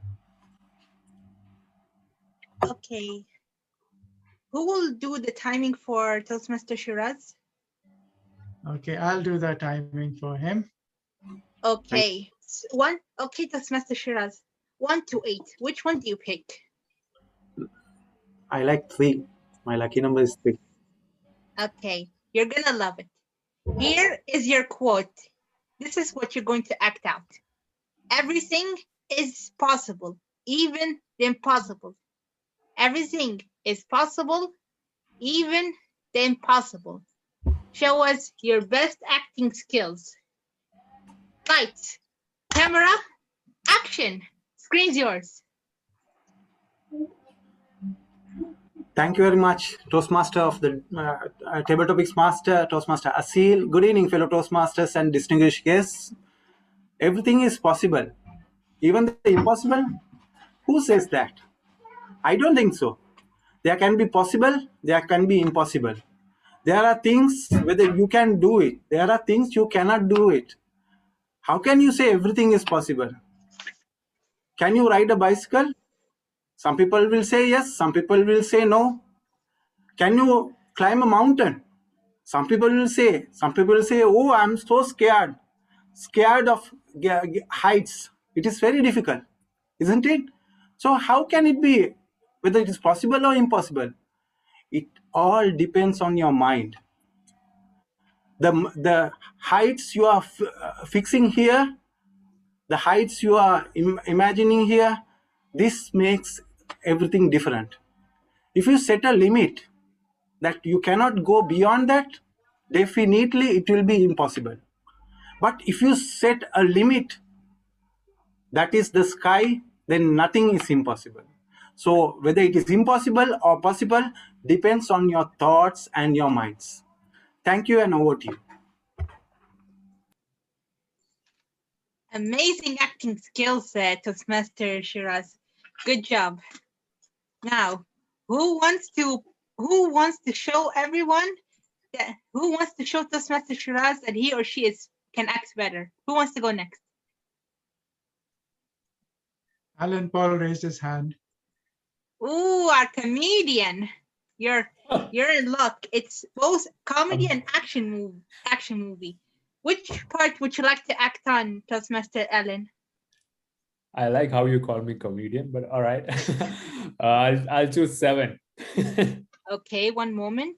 Okay. Who will do the timing for Toastmaster Shiraz? Okay, I'll do the timing for him. Okay. Okay, Toastmaster Shiraz. 1 to 8. Which one do you pick? I like 3. My lucky number is 3. Okay, you're gonna love it. Here is your quote. This is what you're going to act out. Everything is possible, even the impossible. Everything is possible, even the impossible. Show us your best acting skills. Lights, camera, action. Screen's yours. Thank you very much, Toastmaster of the Table Topics Master, Toastmaster Asil. Good evening, fellow Toastmasters and distinguished guests. Everything is possible. Even the impossible? Who says that? I don't think so. There can be possible, there can be impossible. There are things whether you can do it. There are things you cannot do it. How can you say everything is possible? Can you ride a bicycle? Some people will say yes, some people will say no. Can you climb a mountain? Some people will say, oh, I'm so scared of heights. It is very difficult, isn't it? So how can it be whether it is possible or impossible? It all depends on your mind. The heights you are fixing here, the heights you are imagining here, this makes everything different. If you set a limit that you cannot go beyond that, definitely it will be impossible. But if you set a limit that is the sky, then nothing is impossible. So whether it is impossible or possible depends on your thoughts and your minds. Thank you, and over to you. Amazing acting skills, Toastmaster Shiraz. Good job. Now, who wants to show everyone who wants to show Toastmaster Shiraz that he or she is can act better. Who wants to go next? Alan Paul raised his hand. Ooh, our comedian. You're in luck. It's both comedy and action movie. Which part would you like to act on, Toastmaster Alan? I like how you call me comedian, but all right. I'll choose 7. Okay, one moment.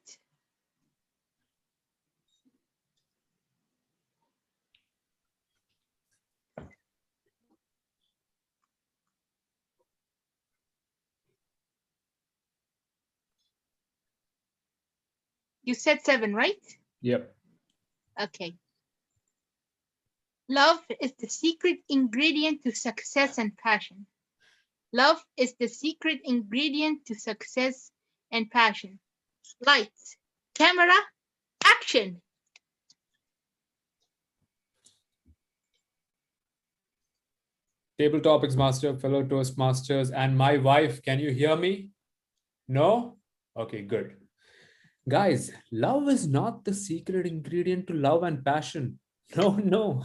You said 7, right? Yep. Okay. Love is the secret ingredient to success and passion. Love is the secret ingredient to success and passion. Lights, camera, action. Table topics master, fellow Toastmasters, and my wife. Can you hear me? No? Okay, good. Guys, love is not the secret ingredient to love and passion. No.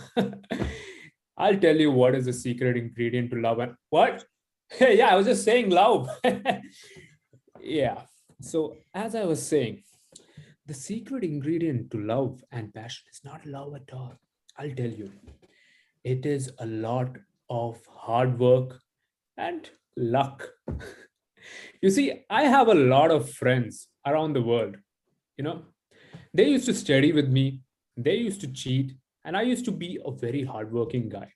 I'll tell you what is the secret ingredient to love and what? Yeah, I was just saying love. Yeah. So as I was saying, the secret ingredient to love and passion is not love at all. I'll tell you. It is a lot of hard work and luck. You see, I have a lot of friends around the world. You know, they used to study with me, they used to cheat, and I used to be a very hardworking guy.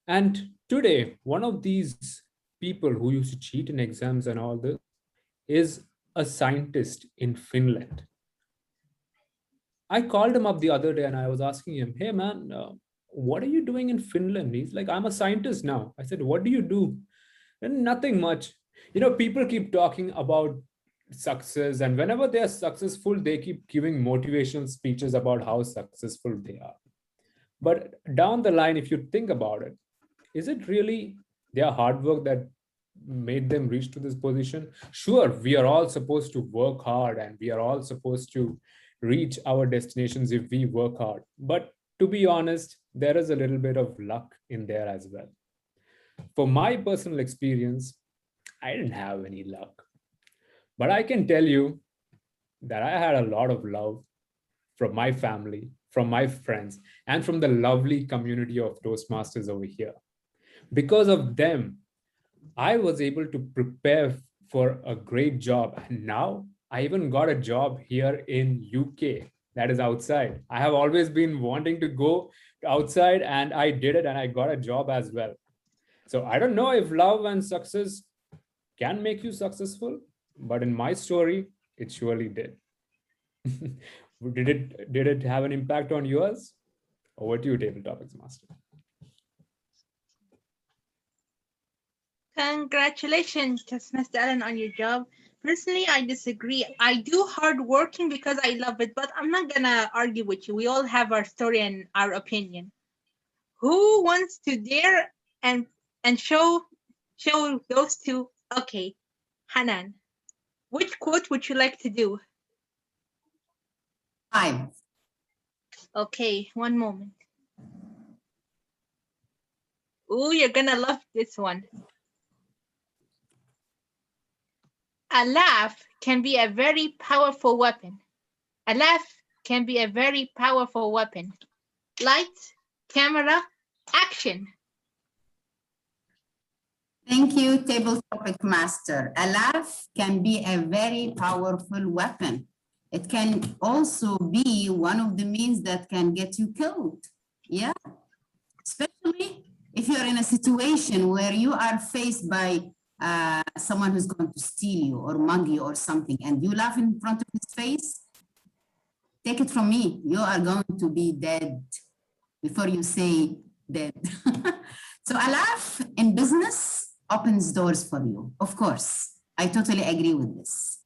And today, one of these people who used to cheat in exams and all this is a scientist in Finland. I called him up the other day and I was asking him, hey man, what are you doing in Finland? He's like, I'm a scientist now. I said, what do you do? And nothing much. You know, people keep talking about success, and whenever they are successful, they keep giving motivational speeches about how successful they are. But down the line, if you think about it, is it really their hard work that made them reach to this position? Sure, we are all supposed to work hard and we are all supposed to reach our destinations if we work hard. But to be honest, there is a little bit of luck in there as well. For my personal experience, I didn't have any luck. But I can tell you that I had a lot of love from my family, from my friends, and from the lovely community of Toastmasters over here. Because of them, I was able to prepare for a great job. And now I even got a job here in UK, that is outside. I have always been wanting to go outside and I did it and I got a job as well. So I don't know if love and success can make you successful, but in my story, it surely did. Did it have an impact on yours? Over to you, Table Topics Master. Congratulations, Toastmaster Alan, on your job. Personally, I disagree. I do hard working because I love it, but I'm not gonna argue with you. We all have our story and our opinion. Who wants to dare and show those two? Okay, Hanan, which quote would you like to do? 5. Okay, one moment. Ooh, you're gonna love this one. A laugh can be a very powerful weapon. A laugh can be a very powerful weapon. Lights, camera, action. Thank you, Table Topic Master. A laugh can be a very powerful weapon. It can also be one of the means that can get you killed. Yeah, especially if you're in a situation where you are faced by someone who's going to steal you or mug you or something, and you laugh in front of his face, take it from me, you are going to be dead before you say dead. So a laugh in business opens doors for you, of course. I totally agree with this.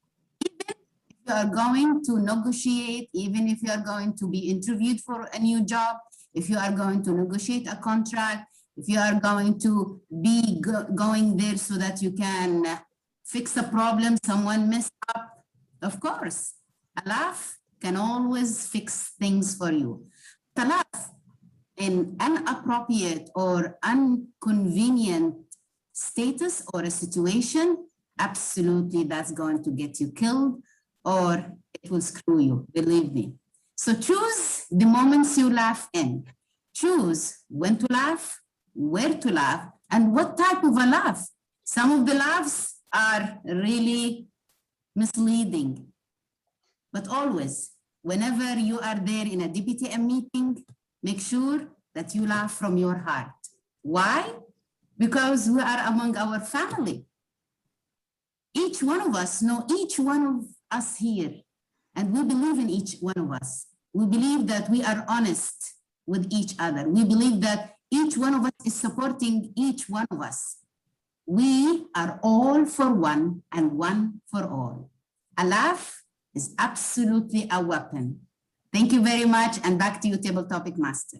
Even if you are going to negotiate, even if you are going to be interviewed for a new job, if you are going to negotiate a contract, if you are going to be going there so that you can fix a problem someone messed up, of course, a laugh can always fix things for you. to laugh in inappropriate or inconvenient status or a situation, absolutely that's going to get you killed or it will screw you, believe me. So choose the moments you laugh in. Choose when to laugh, where to laugh, and what type of a laugh. Some of the laughs are really misleading. But always, whenever you are there in a DPTM meeting, make sure that you laugh from your heart. Why? Because we are among our family. Each one of us know each one of us here, and we believe in each one of us. We believe that we are honest with each other. We believe that each one of us is supporting each one of us. We are all for one and one for all. A laugh is absolutely a weapon. Thank you very much, and back to you, Table Topic Master.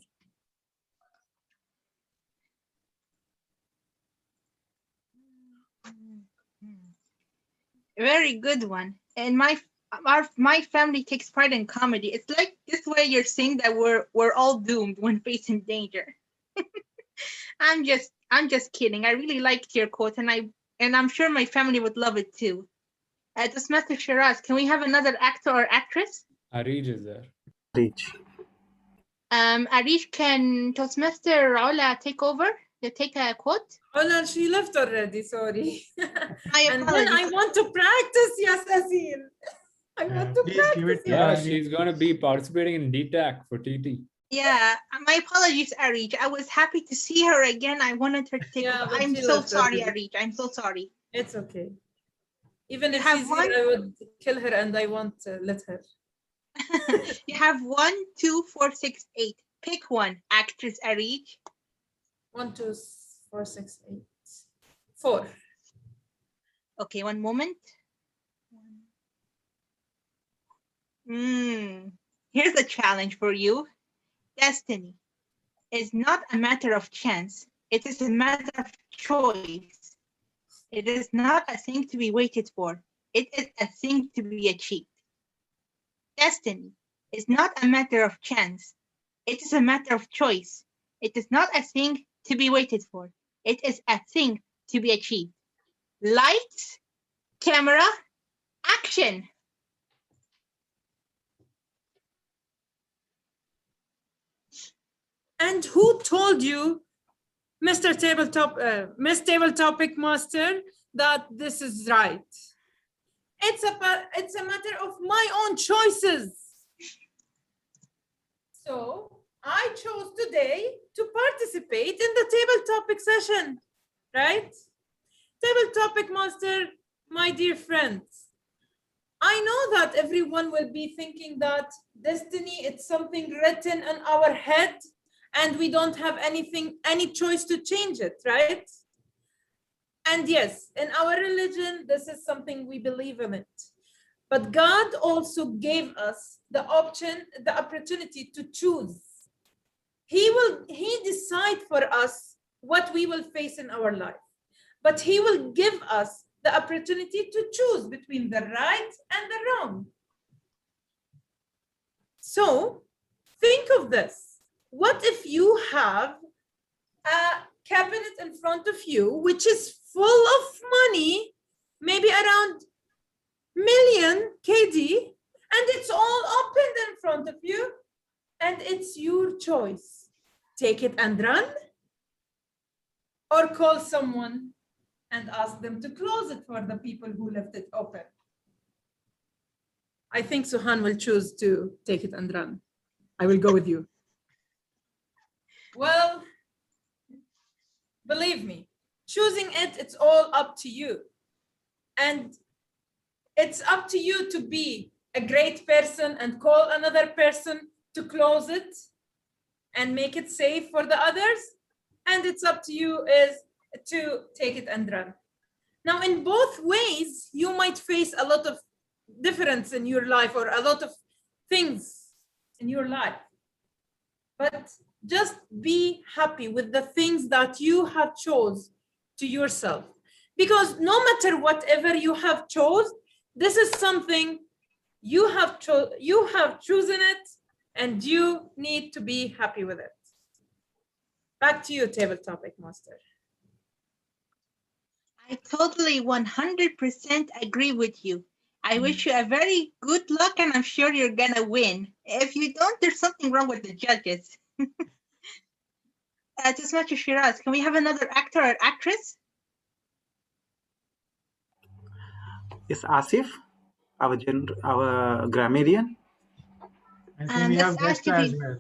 Very good one. And my family takes pride in comedy. It's like this way you're saying that we're all doomed when facing danger. I'm just kidding. I really liked your quote, and I'm sure my family would love it too. Toastmaster Shiraz, can we have another actor or actress? Arij is there. Reach. Arish, can Toastmaster Ola take over? To take a quote? Ola, she left already, sorry. My And then I want to practice, yes, Asil. I want to practice. Yeah, she's going to be participating in DTAC for TT. Yeah, my apologies, Arish. I was happy to see her again. I wanted her to take over. but I'm she so left sorry, already. Arish. I'm so sorry. It's okay. Even if she's here, I would kill her and I won't let her. You have 1, 2, 4, 6, 8. Pick one, actress Arish. 1, 2, 4, 6, 8. 4. Okay, one moment. Here's a challenge for you. Destiny is not a matter of chance. It is a matter of choice. It is not a thing to be waited for. It is a thing to be achieved. Destiny is not a matter of chance. It is a matter of choice. It is not a thing to be waited for. It is a thing to be achieved. Lights, camera, action. And who told you, Miss Table Topic Master, that this is right? It's a matter of my own choices. So I chose today to participate in the table topic session, right? Table Topic Master, my dear friends, I know that everyone will be thinking that destiny, it's something written in our head and we don't have any choice to change it, right? And yes, in our religion, this is something we believe in it. But God also gave us the opportunity to choose. He decide for us what we will face in our life, but he will give us the opportunity to choose between the right and the wrong. So think of this. What if you have a cabinet in front of you, which is full of money, maybe around million KD, and it's all opened in front of you, and it's your choice. Take it and run, or call someone and ask them to close it for the people who left it open. I think Suhaan will choose to take it and run. I will go with you. Well, believe me, choosing it, it's all up to you. And it's up to you to be a great person and call another person to close it and make it safe for the others. And it's up to you is to take it and run. Now, in both ways, you might face a lot of difference in your life or a lot of things in your life. But just be happy with the things that you have chose to yourself. Because no matter whatever you have chose, this is something you have chosen it, and you need to be happy with it. Back to you, table topic master. I totally 100% agree with you. I wish you a very good luck, and I'm sure you're gonna win. If you don't, there's something wrong with the judges. Toastmaster Shiraz, can we have another actor or actress? Yes, Asif, our grammarian. I think we Let's have guests ask if as you, well.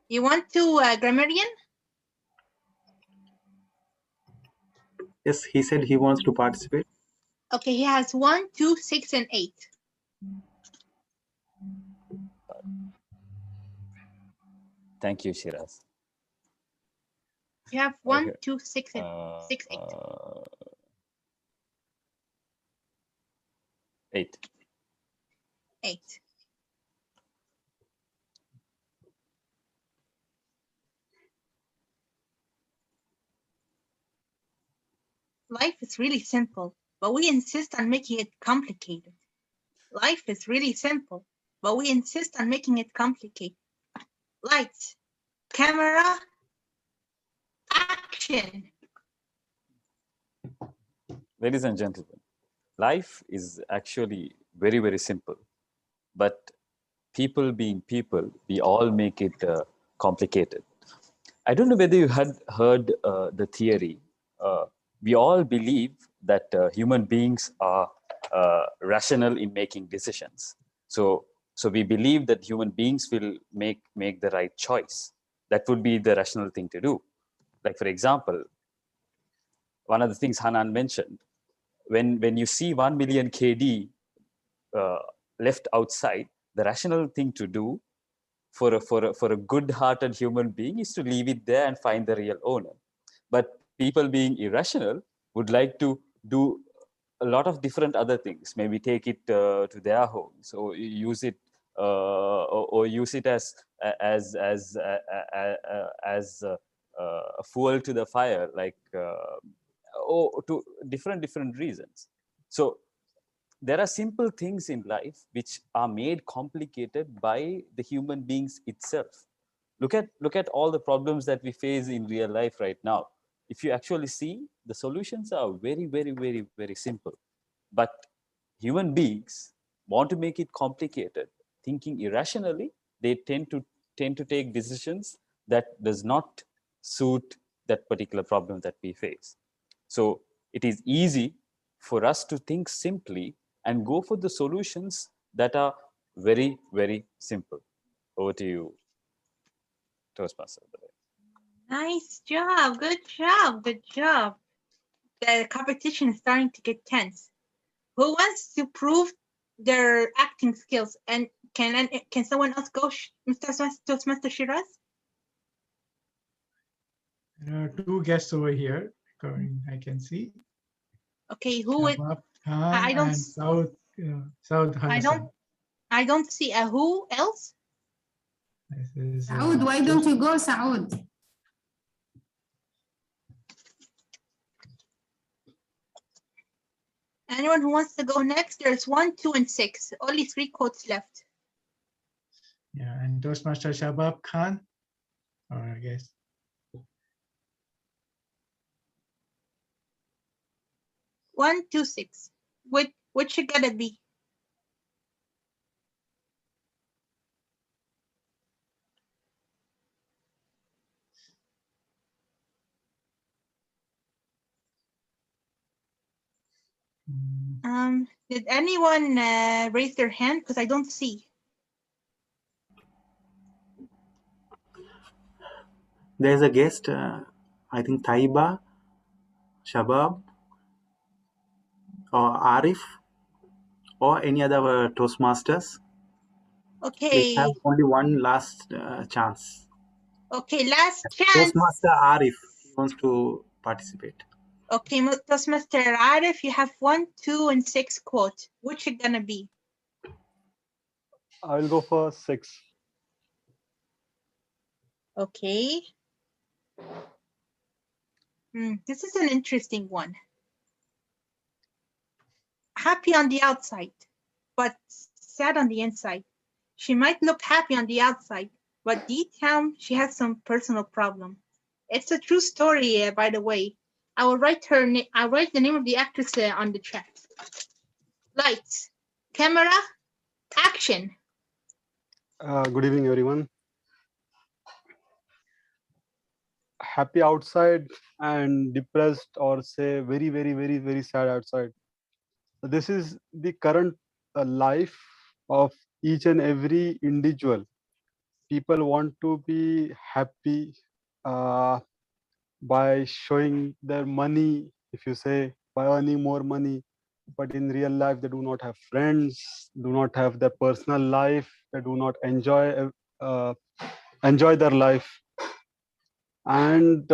you want to, grammarian? Yes, he said he wants to participate. Okay, he has 1, 2, 6, and 8. Thank you, Shiraz. You have 1, Okay. 2, 6, and 6, 8. 8. 8. Life is really simple, but we insist on making it complicated. Life is really simple, but we insist on making it complicated. Lights, camera, action. Ladies and gentlemen, life is actually very, very simple. But people being people, we all make it complicated. I don't know whether you had heard the theory. We all believe that human beings are rational in making decisions. So we believe that human beings will make the right choice. That would be the rational thing to do. Like, for example, one of the things Hanan mentioned, when you see 1 million KD left outside, the rational thing to do for a good-hearted human being is to leave it there and find the real owner. But people being irrational would like to do a lot of different other things. Maybe take it to their homes, or use it, or use it as a fuel to the fire, like or to different reasons. So there are simple things in life which are made complicated by the human beings itself. Look at all the problems that we face in real life right now. If you actually see, the solutions are very, very, very, very simple. But human beings want to make it complicated. Thinking irrationally, they tend to take decisions that does not suit that particular problem that we face. So it is easy for us to think simply and go for the solutions that are very, very simple. Over to you, Toastmaster. Nice job. Good job. Good job. The competition is starting to get tense. Who wants to prove their acting skills? And can someone else go, Mr. Toastmaster Shiraz? There are 2 guests over here. I can see. Okay, who would? Shabab Khan I don't. and Saud Hassan. I don't see a who else. Saud, why don't you go, Saud? Anyone who wants to go next? There's 1, 2, and 6. Only 3 quotes left. Yeah, and Toastmaster Shabab Khan, or I guess. One, 2, 6. Which you gotta be? Did anyone raise their hand? Because I don't see. There's a guest, I think Taiba, Shabab, or Arif, or any other Toastmasters. Okay. Please have only one last chance. Okay, last chance. Toastmaster Arif, he wants to participate. Okay, Toastmaster Arif, you have 1, 2, and 6 quotes. Which you gonna be? I will go for 6. Okay. This is an interesting one. Happy on the outside, but sad on the inside. She might look happy on the outside, but deep down, she has some personal problem. It's a true story, by the way. I'll write the name of the actress on the chat. Lights, camera, action. Good evening, everyone. Happy outside and depressed, or say very, very, very, very sad outside. This is the current life of each and every individual. People want to be happy by showing their money, if you say, by earning more money. But in real life, they do not have friends, do not have their personal life, they do not enjoy their life. And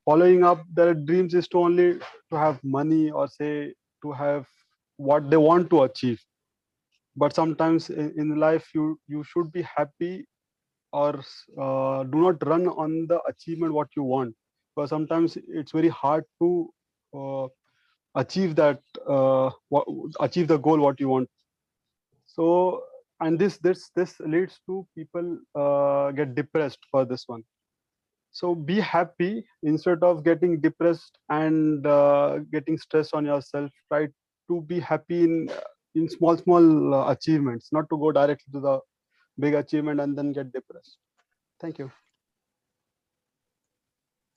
following up their dreams is to only to have money, or say to have what they want to achieve. But sometimes in life, you should be happy, or do not run on the achievement what you want, because sometimes it's very hard to achieve that achieve the goal what you want. So, and this leads to people get depressed for this one. So be happy instead of getting depressed and getting stressed on yourself. Try to be happy in small achievements, not to go directly to the big achievement and then get depressed. Thank you.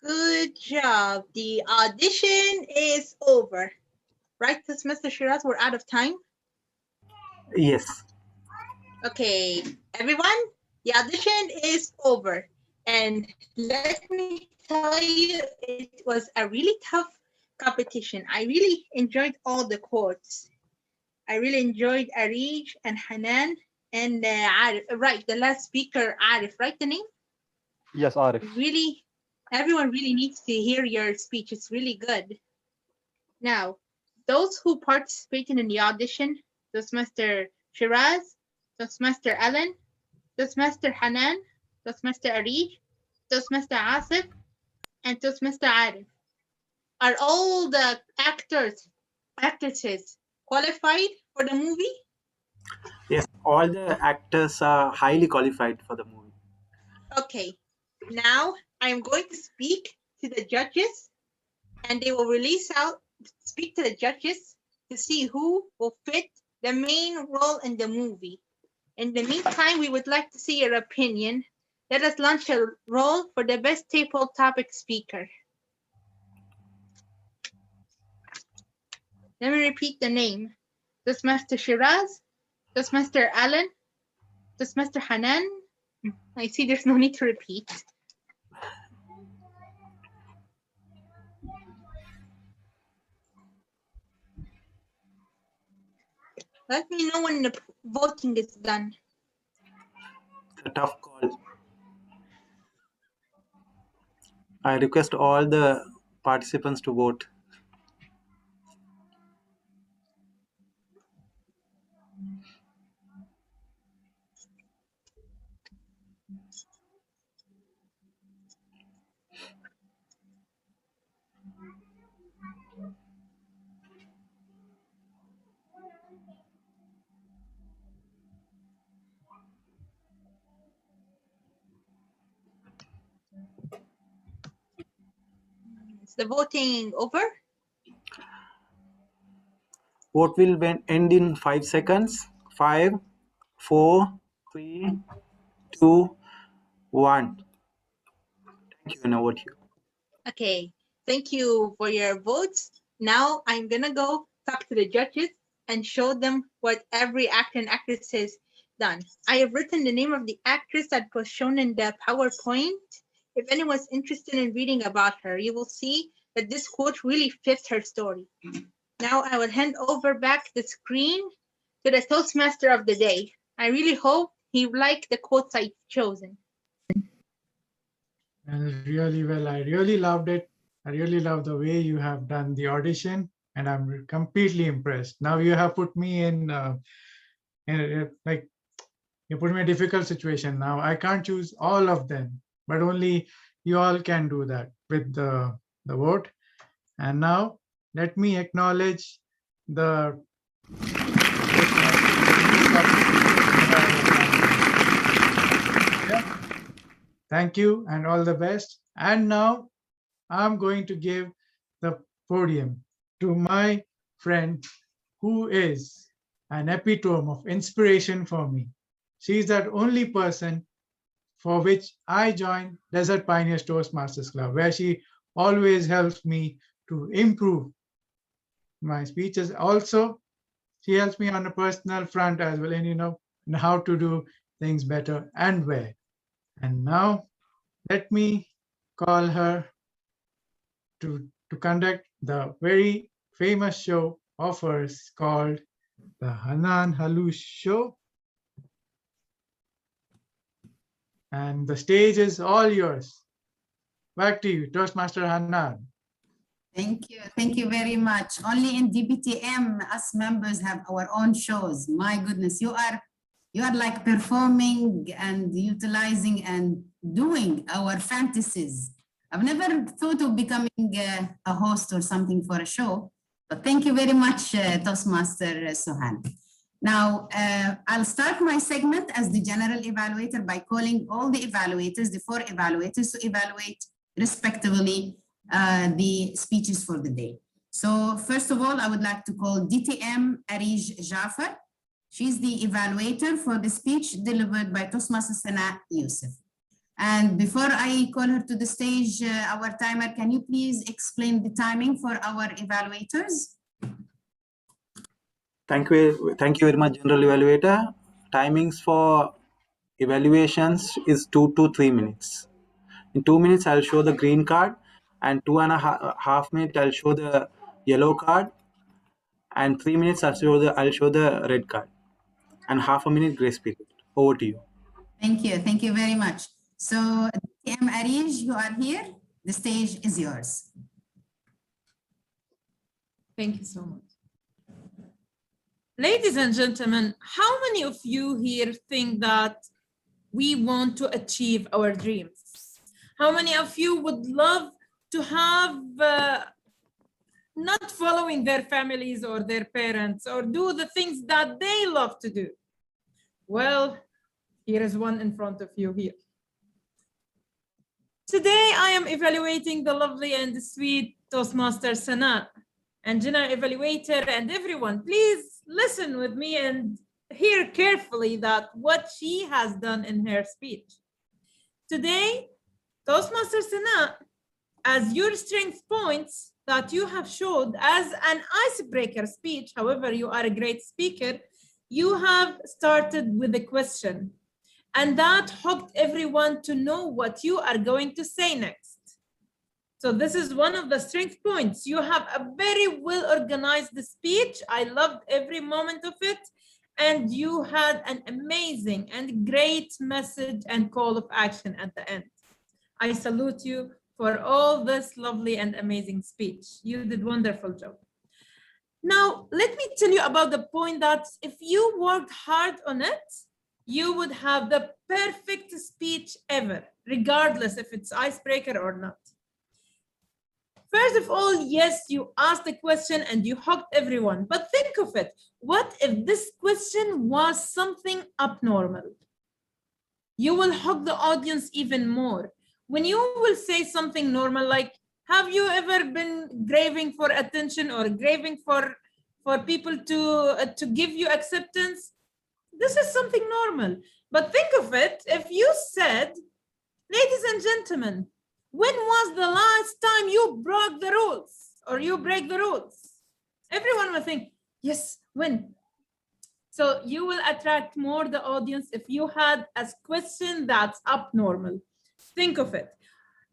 Good job. The audition is over. Right, Mr. Shiraz, we're out of time. Yes. Okay, everyone, the audition is over. And let me tell you, it was a really tough competition. I really enjoyed all the quotes. I really enjoyed Arij and Hanan and Arif. Right, the last speaker, Arif, right the name? Yes, Arif. Really, everyone really needs to hear your speech. It's really good. Now, those who participated in the audition, Toastmaster Shiraz, Toastmaster Alan, Toastmaster Hanan, Toastmaster Arij, Toastmaster Asif, and Toastmaster Arif. Are all the actresses qualified for the movie? Yes, all the actors are highly qualified for the movie. Okay, now I'm going to speak to the judges, and they will speak to the judges to see who will fit the main role in the movie. In the meantime, we would like to see your opinion. Let us launch a roll for the best table topic speaker. Let me repeat the name. Toastmaster Shiraz, Toastmaster Alan, Toastmaster Hanan. I see there's no need to repeat. Let me know when the voting is done. A tough call. I request all the participants to vote. Is the voting over? Vote will end in 5 seconds. 5, 4, 3, 2, 1. Thank you, and over to you. Okay, thank you for your votes. Now I'm gonna go talk to the judges and show them what every actor and actress has done. I have written the name of the actress that was shown in the PowerPoint. If anyone's interested in reading about her, you will see that this quote really fits her story. Now I will hand over back the screen to the Toastmaster of the day. I really hope he liked the quotes I've chosen. Really well. I really loved it. I really love the way you have done the audition, and I'm completely impressed. Now you have put me in like you put me in a difficult situation. Now I can't choose all of them, but only you all can do that with the vote. And now let me acknowledge the Thank you and all the best. And now I'm going to give the podium to my friend who is an epitome of inspiration for me. She's that only person for which I joined Desert Pioneers Toastmasters Club, where she always helps me to improve my speeches. Also, she helps me on a personal front as well, and how to do things better and where. And now let me call her to conduct the very famous show of hers called the Hanan Halush Show. And the stage is all yours. Back to you, Toastmaster Hanan. Thank you. Thank you very much. Only in DBTM, us members have our own shows. My goodness, you are like performing and utilizing and doing our fantasies. I've never thought of becoming a host or something for a show, but thank you very much, Toastmaster Suhaan. Now, I'll start my segment as the general evaluator by calling all the evaluators, the 4 evaluators, to evaluate respectively the speeches for the day. So first of all, I would like to call DTM Arij Jafar. She's the evaluator for the speech delivered by Toastmaster Sana Yusuf. And before I call her to the stage, our timer, can you please explain the timing for our evaluators? Thank you very much, General Evaluator. Timings for evaluations is 2 to 3 minutes. In 2 minutes, I'll show the green card, and 2.5 minutes, I'll show the yellow card, and 3 minutes, I'll show the red card, and half a minute grace period. Over to you. Thank you. Thank you very much. So, DTM Arij, you are here. The stage is yours. Thank you so much. Ladies and gentlemen, how many of you here think that we want to achieve our dreams? How many of you would love to have not following their families or their parents or do the things that they love to do? Well, here is one in front of you here. Today, I am evaluating the lovely and sweet Toastmaster Sana, and general evaluator and everyone. Please listen with me and hear carefully that what she has done in her speech. Today, Toastmaster Sana, as your strength points that you have showed as an icebreaker speech, however, you are a great speaker, you have started with a question, and that hooked everyone to know what you are going to say next. So this is one of the strength points. You have a very well-organized speech. I loved every moment of it. And you had an amazing and great message and call of action at the end. I salute you for all this lovely and amazing speech. You did a wonderful job. Now, let me tell you about the point that if you worked hard on it, you would have the perfect speech ever, regardless if it's icebreaker or not. First of all, yes, you asked the question and you hooked everyone, but think of it. What if this question was something abnormal? You will hook the audience even more. When you will say something normal, like, have you ever been craving for attention or craving for people to give you acceptance? This is something normal. But think of it, if you said, ladies and gentlemen, when was the last time you broke the rules or you break the rules? Everyone will think, yes, when? So you will attract more the audience if you had a question that's abnormal. Think of it.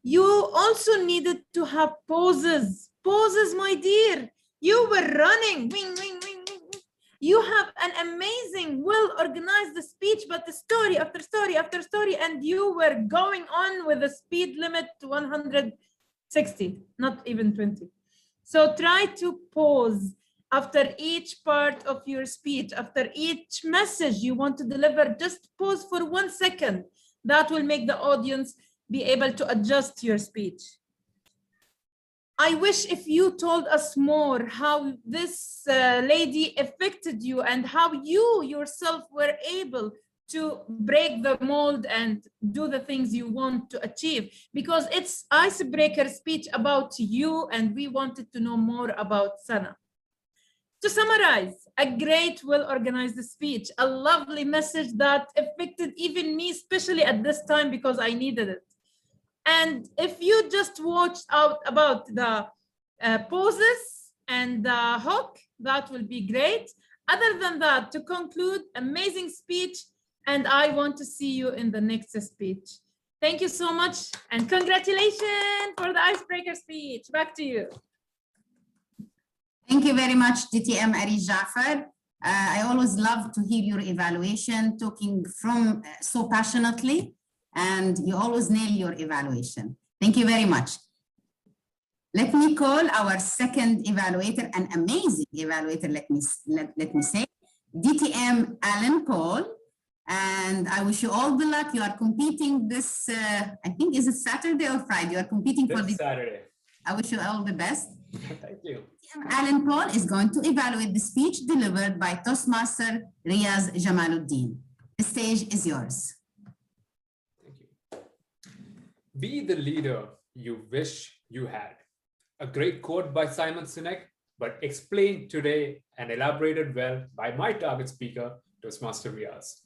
You also needed to have pauses. Pauses, my dear. You were running. Wing, wing, wing, wing. You have an amazing, well-organized speech, but the story after story after story, and you were going on with a speed limit to 160, not even 20. So try to pause after each part of your speech, after each message you want to deliver, just pause for 1 second. That will make the audience be able to adjust your speech. I wish if you told us more how this lady affected you and how you yourself were able to break the mold and do the things you want to achieve, because it's icebreaker speech about you, and we wanted to know more about Sana. To summarize, a great, well-organized speech, a lovely message that affected even me, especially at this time, because I needed it. And if you just watched out about the poses and the hook, that will be great. Other than that, to conclude, amazing speech, and I want to see you in the next speech. Thank you so much, and congratulations for the icebreaker speech. Back to you. Thank you very much, DTM Ari Jafar. I always love to hear your evaluation, talking from so passionately, and you always nail your evaluation. Thank you very much. Let me call our second evaluator, an amazing evaluator, let me say, DTM Alan Paul. And I wish you all the luck. You are competing this, I think, is it Saturday or Friday? You are competing for this Saturday. I wish you all the best. Thank you. Alan Paul is going to evaluate the speech delivered by Toastmaster Riaz Jamaluddin. The stage is yours. Thank you. Be the leader you wish you had. A great quote by Simon Sinek, but explained today and elaborated well by my target speaker, Toastmaster Riaz.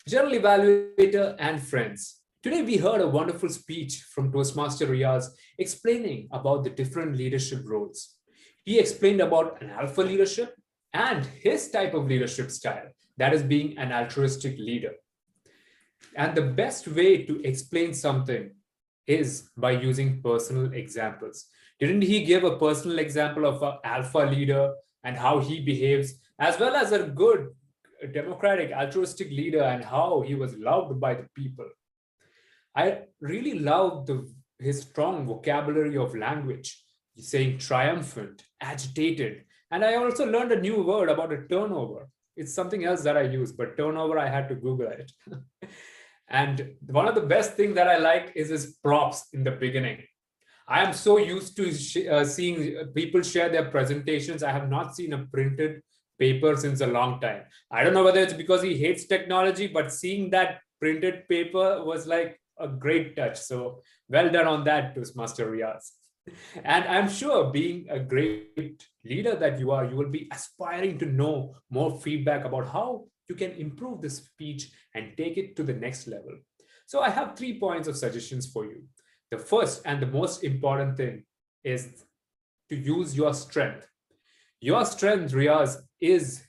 General evaluator and friends, today we heard a wonderful speech from Toastmaster Riaz explaining about the different leadership roles. He explained about an alpha leadership and his type of leadership style, that is being an altruistic leader. And the best way to explain something is by using personal examples. Didn't he give a personal example of an alpha leader and how he behaves, as well as a good democratic altruistic leader and how he was loved by the people? I really loved his strong vocabulary of language, saying triumphant, agitated. And I also learned a new word about a turnover. It's something else that I use, but turnover, I had to Google it. And one of the best things that I like is his props in the beginning. I am so used to seeing people share their presentations. I have not seen a printed paper since a long time. I don't know whether it's because he hates technology, but seeing that printed paper was like a great touch. So well done on that, Toastmaster Riaz. And I'm sure, being a great leader that you are, you will be aspiring to know more feedback about how you can improve the speech and take it to the next level. So I have 3 points of suggestions for you. The first and the most important thing is to use your strength. Your strength, Riaz, is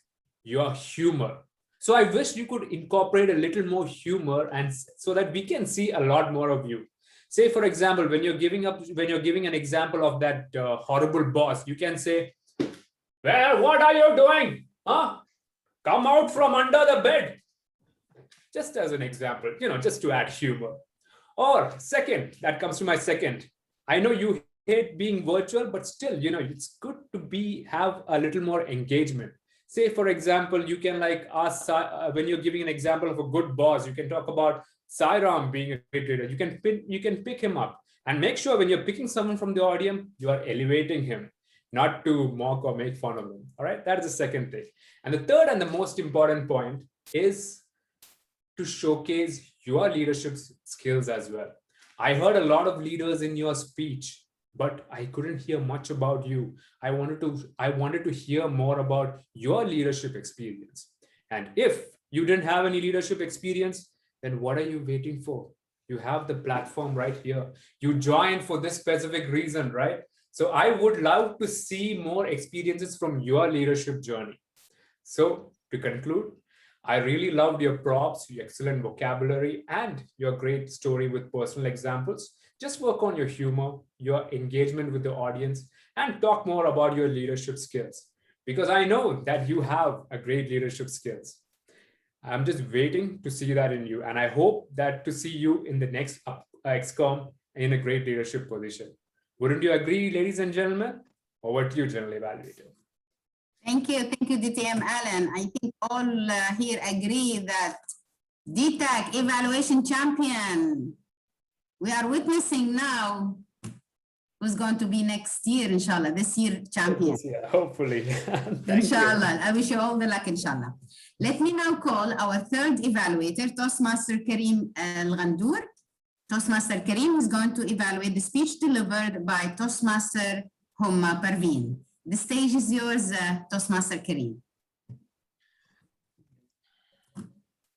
your humor. So I wish you could incorporate a little more humor, and so that we can see a lot more of you. Say, for example, when you're giving an example of that horrible boss, you can say, "Well, what are you doing? Huh? Come out from under the bed." Just as an example, just to add humor. Or second, that comes to my second. I know you hate being virtual, but still, it's good to have a little more engagement. Say, for example, you can ask, when you're giving an example of a good boss, you can talk about Sairam being a great leader. You can pick him up, and make sure when you're picking someone from the audience, you are elevating him, not to mock or make fun of him. All right, that is the second thing. And the third and the most important point is to showcase your leadership skills as well. I heard a lot of leaders in your speech, but I couldn't hear much about you. I wanted to hear more about your leadership experience. And if you didn't have any leadership experience, then what are you waiting for? You have the platform right here. You joined for this specific reason, right? So I would love to see more experiences from your leadership journey. So to conclude, I really loved your props, your excellent vocabulary, and your great story with personal examples. Just work on your humor, your engagement with the audience, and talk more about your leadership skills, because I know that you have a great leadership skills. I'm just waiting to see that in you, and I hope that to see you in the next XCOM in a great leadership position. Wouldn't you agree, ladies and gentlemen? Over to you, General Evaluator. Thank you, DTM Alan. I think all here agree that DTAC evaluation champion, we are witnessing now who's going to be next year, inshallah, this year champion. Yeah, hopefully. Thank Inshallah. you. I wish you all the luck, inshallah. Let me now call our third evaluator, Toastmaster Kareem Al-Ghandour. Toastmaster Kareem is going to evaluate the speech delivered by Toastmaster Humma Parveen. The stage is yours, Toastmaster Kareem.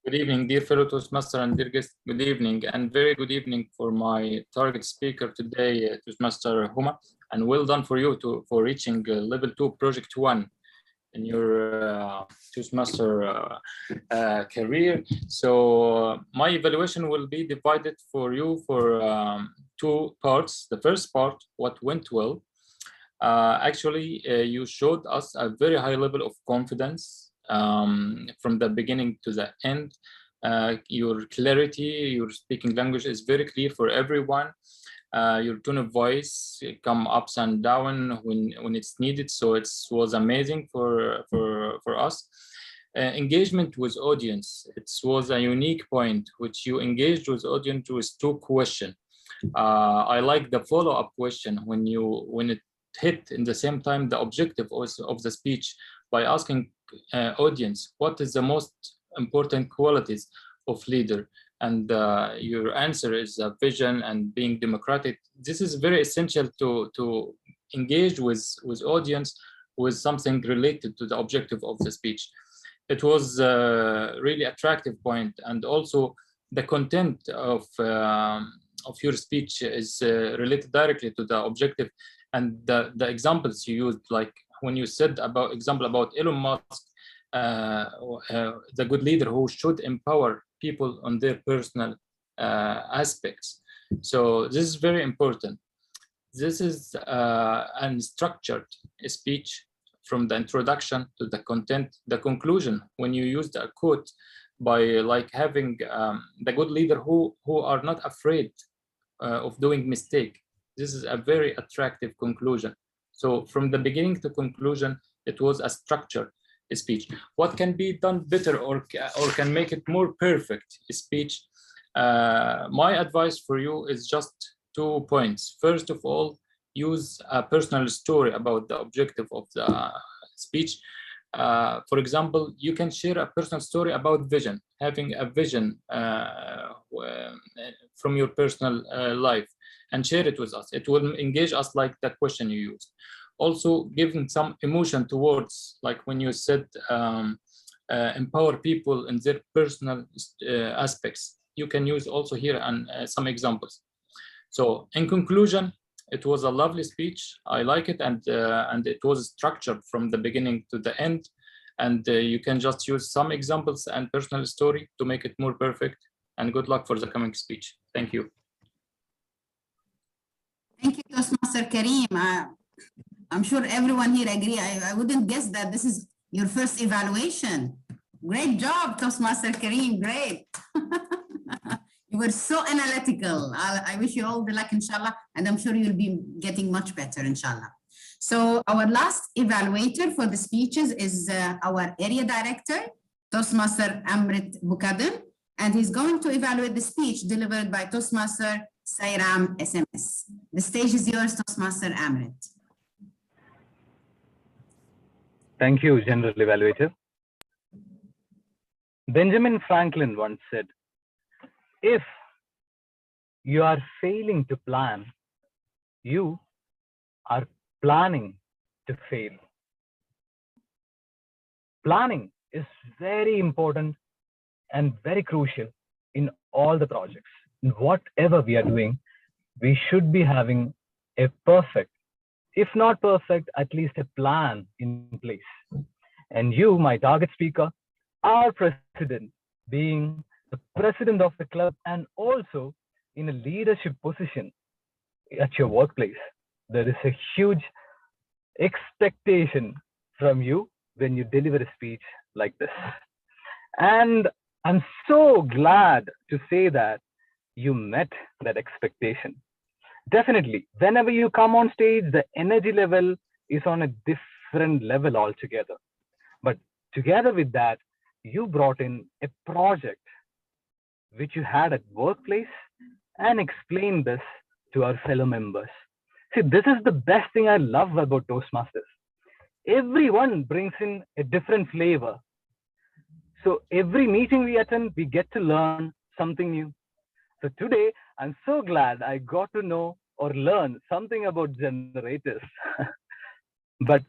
Good evening, dear fellow Toastmaster and dear guests. Good evening, and very good evening for my target speaker today, Toastmaster Humma. And well done for you for reaching level 2, project 1 in your Toastmaster career. So my evaluation will be divided for you for 2 parts. The first part, what went well. Actually, you showed us a very high level of confidence from the beginning to the end. Your clarity, your speaking language is very clear for everyone. Your tone of voice come ups and down when it's needed. So it was amazing for us. Engagement with audience. It was a unique point, which you engaged with audience with 2 questions. I like the follow-up question when it hit in the same time the objective of the speech by asking audience, what is the most important qualities of leader? And your answer is vision and being democratic. This is very essential to engage with audience with something related to the objective of the speech. It was a really attractive point, and also the content of your speech is related directly to the objective, and the examples you used, like when you said about Elon Musk, the good leader who should empower people on their personal aspects. So this is very important. This is unstructured speech from the introduction to the content, the conclusion. When you use a quote by like having the good leader who are not afraid of doing mistake. This is a very attractive conclusion. So from the beginning to conclusion, it was a structured speech. What can be done better or can make it more perfect speech? My advice for you is just 2 points. First of all, use a personal story about the objective of the speech. For example, you can share a personal story about vision, having a vision from your personal life, and share it with us. It will engage us like that question you used. Also, giving some emotion towards, like when you said empower people in their personal aspects. You can use also here and some examples. So in conclusion, it was a lovely speech. I like it, and it was structured from the beginning to the end. And you can just use some examples and personal story to make it more perfect. And good luck for the coming speech. Thank you. Thank you, Toastmaster Kareem. I'm sure everyone here agree. I wouldn't guess that this is your first evaluation. Great job, Toastmaster Kareem. Great. You were so analytical. I wish you all the luck, inshallah, and I'm sure you'll be getting much better, inshallah. So our last evaluator for the speeches is our area director, Toastmaster Amrit Bukadem, and he's going to evaluate the speech delivered by Toastmaster Sairam SMS. The stage is yours, Toastmaster Amrit. Thank you, General Evaluator. Benjamin Franklin once said, if you are failing to plan, you are planning to fail. Planning is very important and very crucial in all the projects. In whatever we are doing, we should be having a perfect, if not perfect, at least a plan in place. And you, my target speaker, our president, being the president of the club and also in a leadership position at your workplace, there is a huge expectation from you when you deliver a speech like this. And I'm so glad to say that you met that expectation. Definitely, whenever you come on stage, the energy level is on a different level altogether. But together with that, you brought in a project which you had at workplace and explained this to our fellow members. See, this is the best thing I love about Toastmasters. Everyone brings in a different flavor. So every meeting we attend, we get to learn something new. So today, I'm so glad I got to know or learn something about generators. But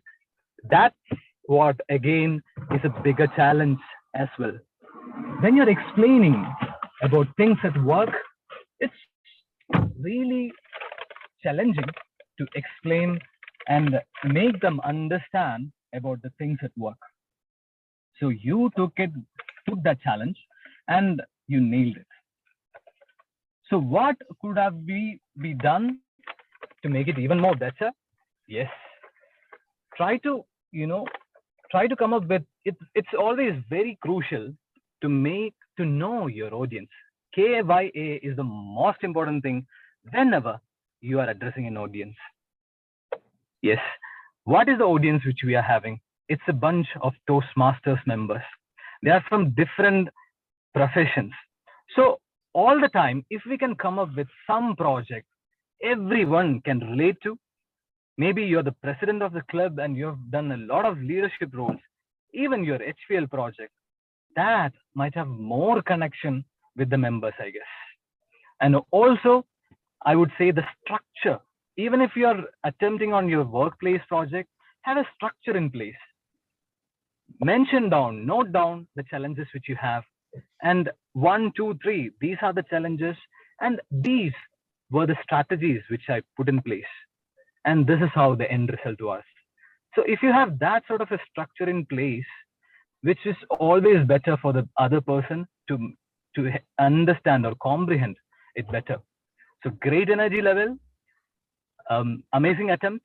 that's what, again, is a bigger challenge as well. When you're explaining about things at work, it's really challenging to explain and make them understand about the things at work. So you took that challenge and you nailed it. So what could have be done to make it even more better? Yes, try to come up with it. It's always very crucial to know your audience. KYA is the most important thing whenever you are addressing an audience. Yes, what is the audience which we are having? It's a bunch of Toastmasters members. They are from different professions. So all the time, if we can come up with some project everyone can relate to, maybe you're the president of the club and you've done a lot of leadership roles, even your HPL project, that might have more connection with the members, I guess. And also, I would say the structure. Even if you're attempting on your workplace project, have a structure in place. Mention down, note down the challenges which you have. And 1, 2, 3, these are the challenges. And these were the strategies which I put in place. And this is how the end result was. So if you have that sort of a structure in place, which is always better for the other person to understand or comprehend it better. So great energy level, amazing attempt,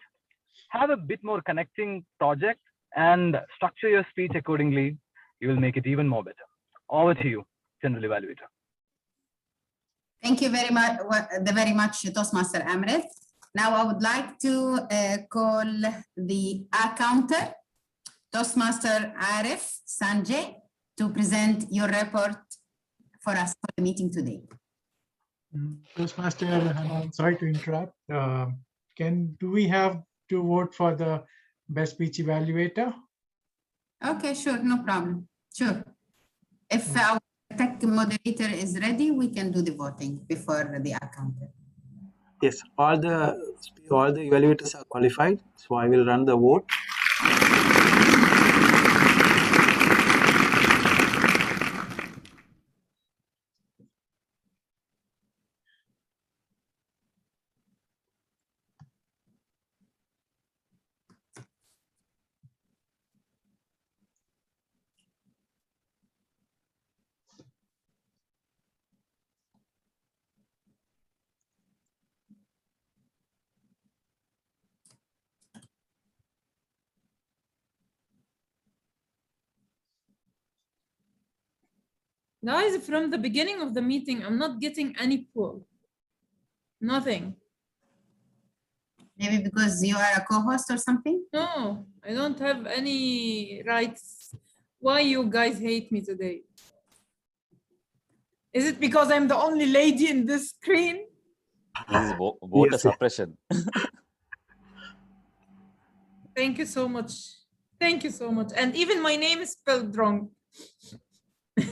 have a bit more connecting project and structure your speech accordingly. You will make it even more better. Over to you, General Evaluator. Thank you very much, Toastmaster Amrit. Now I would like to call the counter, Toastmaster Arif Sanjay, to present your report for us for the meeting today. Toastmaster, I'm sorry to interrupt. Do we have to vote for the best speech evaluator? Okay, sure, no problem. Sure. If our tech moderator is ready, we can do the voting before the counter. Yes, all the evaluators are qualified, so I will run the vote. Guys, from the beginning of the meeting, I'm not getting any poll. Nothing. Maybe because you are a co-host or something? No, I don't have any rights. Why you guys hate me today? Is it because I'm the only lady in this screen? This is voter suppression. Thank you so much. Thank you so much. And even my name is spelled wrong.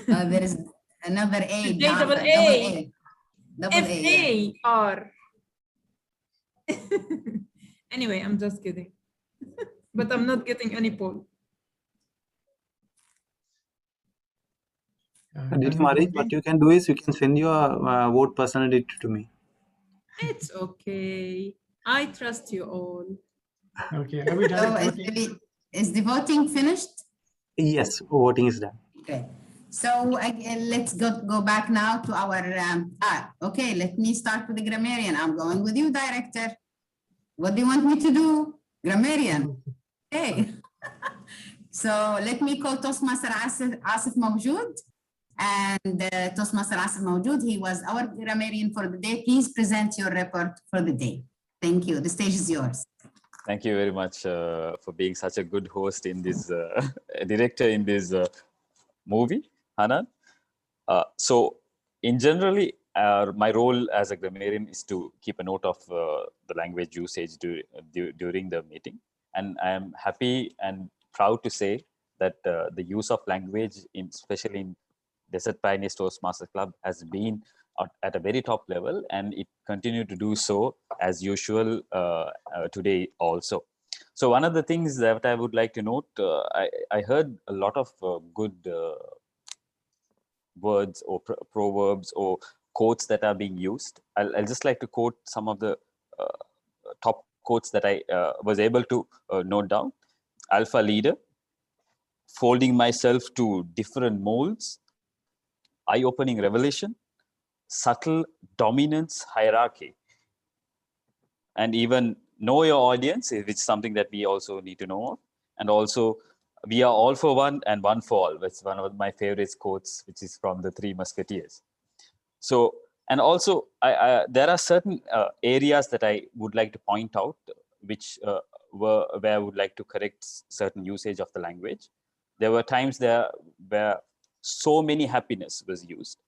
There is another A. Double A. F-A-R. Anyway, I'm just kidding. But I'm not getting any poll. Marie, what you can do is you can send your vote personally to me. It's okay. I trust you all. Okay. Are we done? Is the voting finished? Yes, voting is done. Okay. So let's go back now to our, okay, let me start with the grammarian. I'm going with you, director. What do you want me to do? Grammarian. Okay. So let me call Toastmaster Asif Mawjood. And Toastmaster Asif Mawjood, he was our grammarian for the day. Please present your report for the day. Thank you. The stage is yours. Thank you very much for being such a good host in this, director in this movie, Hanan. So in generally, my role as a grammarian is to keep a note of the language usage during the meeting. And I am happy and proud to say that the use of language, especially in Desert Pioneers Toastmasters Club, has been at a very top level, and it continued to do so as usual today also. So one of the things that I would like to note, I heard a lot of good words or proverbs or quotes that are being used. I'll just like to quote some of the top quotes that I was able to note down. Alpha leader, folding myself to different molds, eye-opening revelation, subtle dominance hierarchy, and even know your audience, which is something that we also need to know. And also, we are all for one and one for all. That's one of my favorite quotes, which is from the Three Musketeers. So, and also, there are certain areas that I would like to point out, which where I would like to correct certain usage of the language. There were times there where so many happiness was used,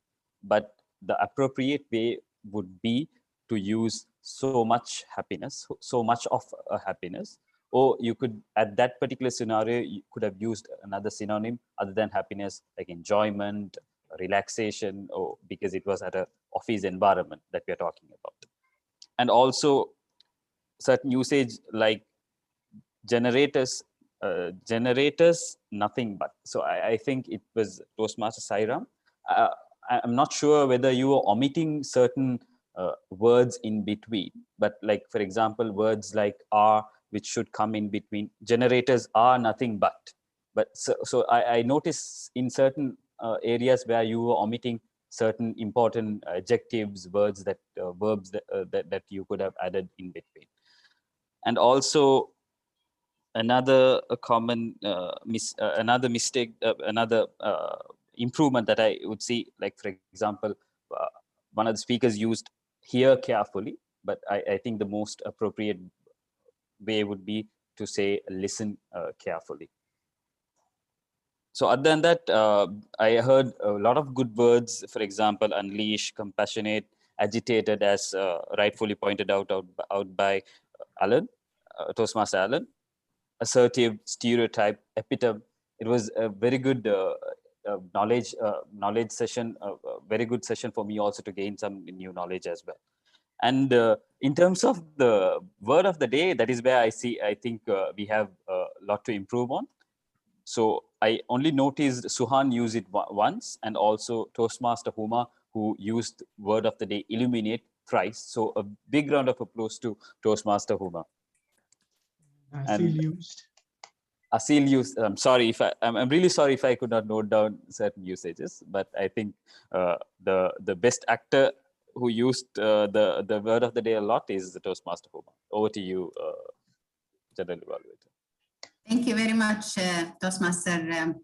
but the appropriate way would be to use so much happiness, so much of a happiness, or you could, at that particular scenario, you could have used another synonym other than happiness, like enjoyment, relaxation, or because it was at an office environment that we are talking about. And also certain usage like generators, nothing but. So I think it was Toastmaster Sairam. I'm not sure whether you were omitting certain words in between, but like, for example, words like are, which should come in between. Generators are nothing but. But so I noticed in certain areas where you were omitting certain important adjectives, words that verbs that you could have added in between. And also another common another mistake, another improvement that I would see, like, for example, one of the speakers used hear carefully, but I think the most appropriate way would be to say listen carefully. So other than that, I heard a lot of good words, for example, unleash, compassionate, agitated, as rightfully pointed out by Alan, Toastmaster Alan, assertive, stereotype, epitome. It was a very good knowledge session, a very good session for me also to gain some new knowledge as well. And in terms of the word of the day, that is where I think we have a lot to improve on. So I only noticed Suhaan use it once, and also Toastmaster Huma, who used word of the day illuminate thrice. So a big round of applause to Toastmaster Huma. Asil used. Asil used. I'm sorry I'm really sorry if I could not note down certain usages, but I think the best actor who used the word of the day a lot is the Toastmaster Huma. Over to you, General Evaluator. Thank you very much, Toastmaster.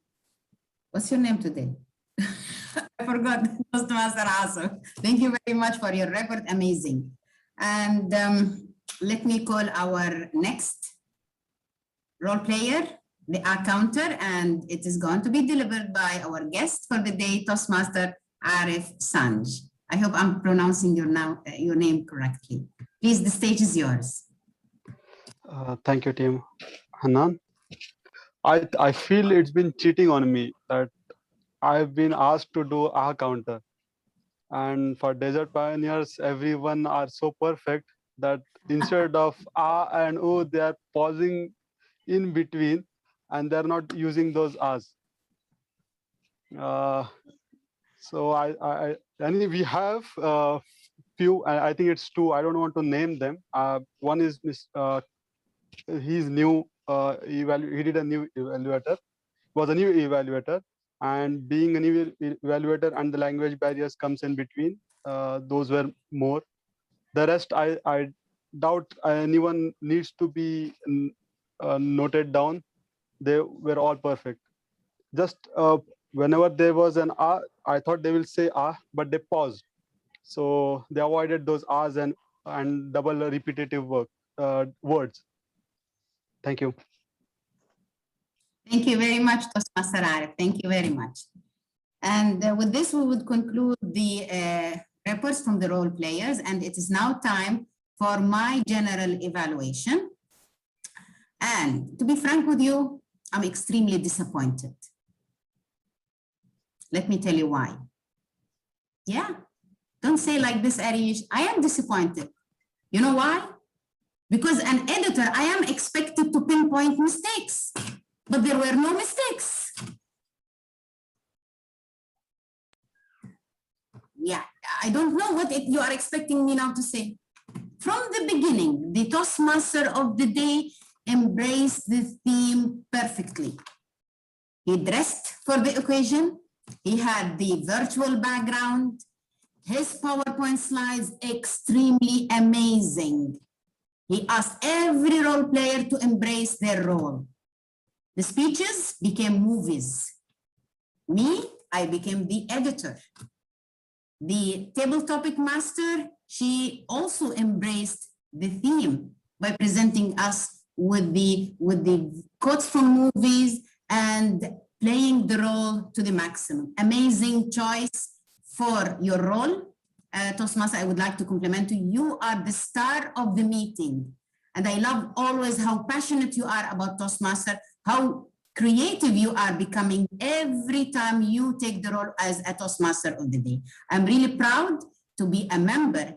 What's your name today? I forgot, Toastmaster Aso. Thank you very much for your report. Amazing. And let me call our next role player, the counter, and it is going to be delivered by our guest for the day, Toastmaster Arif Sanj. I hope I'm pronouncing your name correctly. Please, the stage is yours. Thank you, team. Hanan, I feel it's been cheating on me that I've been asked to do a counter. And for Desert Pioneers, everyone are so perfect that instead of ah and oh, they are pausing in between and they're not using those ahs. So we have few, I think it's two, I don't want to name them. One is he's new, he did a new evaluator, was a new evaluator, and being a new evaluator and the language barriers comes in between, those were more. The rest, I doubt anyone needs to be noted down. They were all perfect. Just whenever there was an ah, I thought they will say ah, but they paused. So they avoided those ahs and double repetitive words. Thank you. Thank you very much, Toastmaster Arif. Thank you very much. And with this, we would conclude the reports from the role players, and it is now time for my general evaluation. And to be frank with you, I'm extremely disappointed. Let me tell you why. Yeah, don't say like this, Arish. I am disappointed. You know why? Because an editor, I am expected to pinpoint mistakes, but there were no mistakes. Yeah, I don't know what you are expecting me now to say. From the beginning, the Toastmaster of the day embraced the theme perfectly. He dressed for the occasion. He had the virtual background. His PowerPoint slides, extremely amazing. He asked every role player to embrace their role. The speeches became movies. Me, I became the editor. The table topic master, she also embraced the theme by presenting us with the quotes from movies and playing the role to the maximum. Amazing choice for your role. Toastmaster, I would like to compliment you. You are the star of the meeting. And I love always how passionate you are about Toastmaster, how creative you are becoming every time you take the role as a Toastmaster of the day. I'm really proud to be a member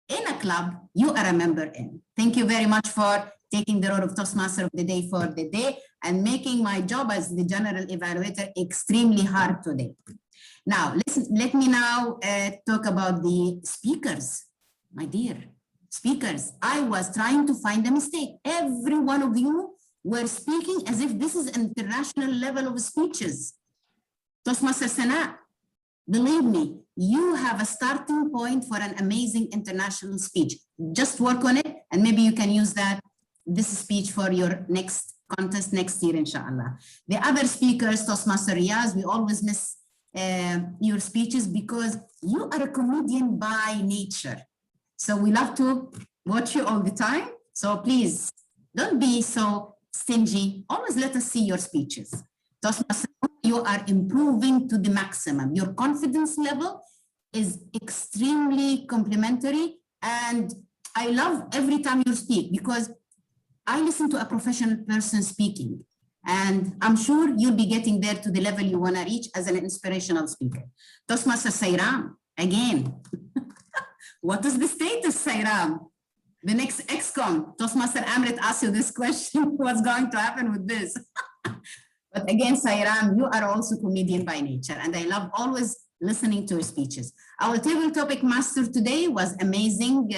in a club you are a member in. Thank you very much for taking the role of Toastmaster of the day for the day and making my job as the general evaluator extremely hard today. Now, let me now talk about the speakers. My dear speakers, I was trying to find a mistake. Every one of you were speaking as if this is an international level of speeches. Toastmaster Sana, believe me, you have a starting point for an amazing international speech. Just work on it, and maybe you can use this speech for your next contest next year, inshallah. The other speakers, Toastmaster Riaz, we always miss your speeches because you are a comedian by nature. So we love to watch you all the time. So please don't be so stingy. Always let us see your speeches. Toastmaster, you are improving to the maximum. Your confidence level is extremely complimentary. And I love every time you speak because I listen to a professional person speaking. And I'm sure you'll be getting there to the level you want to reach as an inspirational speaker. Toastmaster Sairam, again. What is the status, Sairam? The next XCOM, Toastmaster Amrit asked you this question, what's going to happen with this? But again, Sairam, you are also comedian by nature, and I love always listening to your speeches. Our table topic master today was amazing.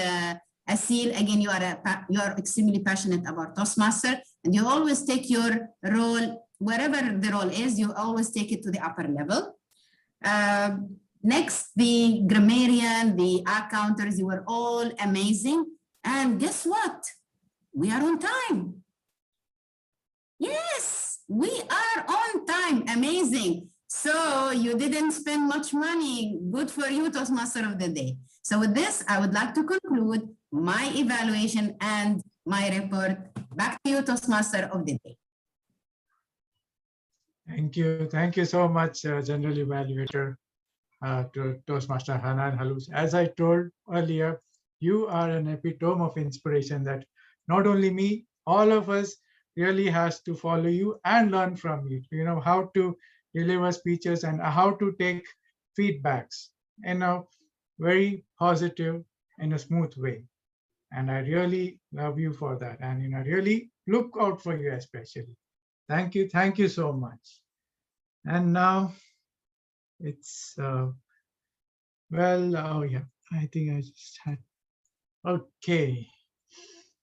Asil, again, you are extremely passionate about Toastmaster, and you always take your role, wherever the role is, you always take it to the upper level. Next, the grammarian, the accounters, you were all amazing. And guess what? We are on time. Yes, we are on time. Amazing. So you didn't spend much money. Good for you, Toastmaster of the day. So with this, I would like to conclude my evaluation and my report. Back to you, Toastmaster of the day. Thank you. Thank you so much, General Evaluator, to Toastmaster Hanan Halous. As I told earlier, you are an epitome of inspiration that not only me, all of us really has to follow you and learn from you. You know how to deliver speeches and how to take feedbacks in a very positive and a smooth way. And I really love you for that. And I really look out for you especially. Thank you so much. And now it's oh yeah, I think I just had. Okay,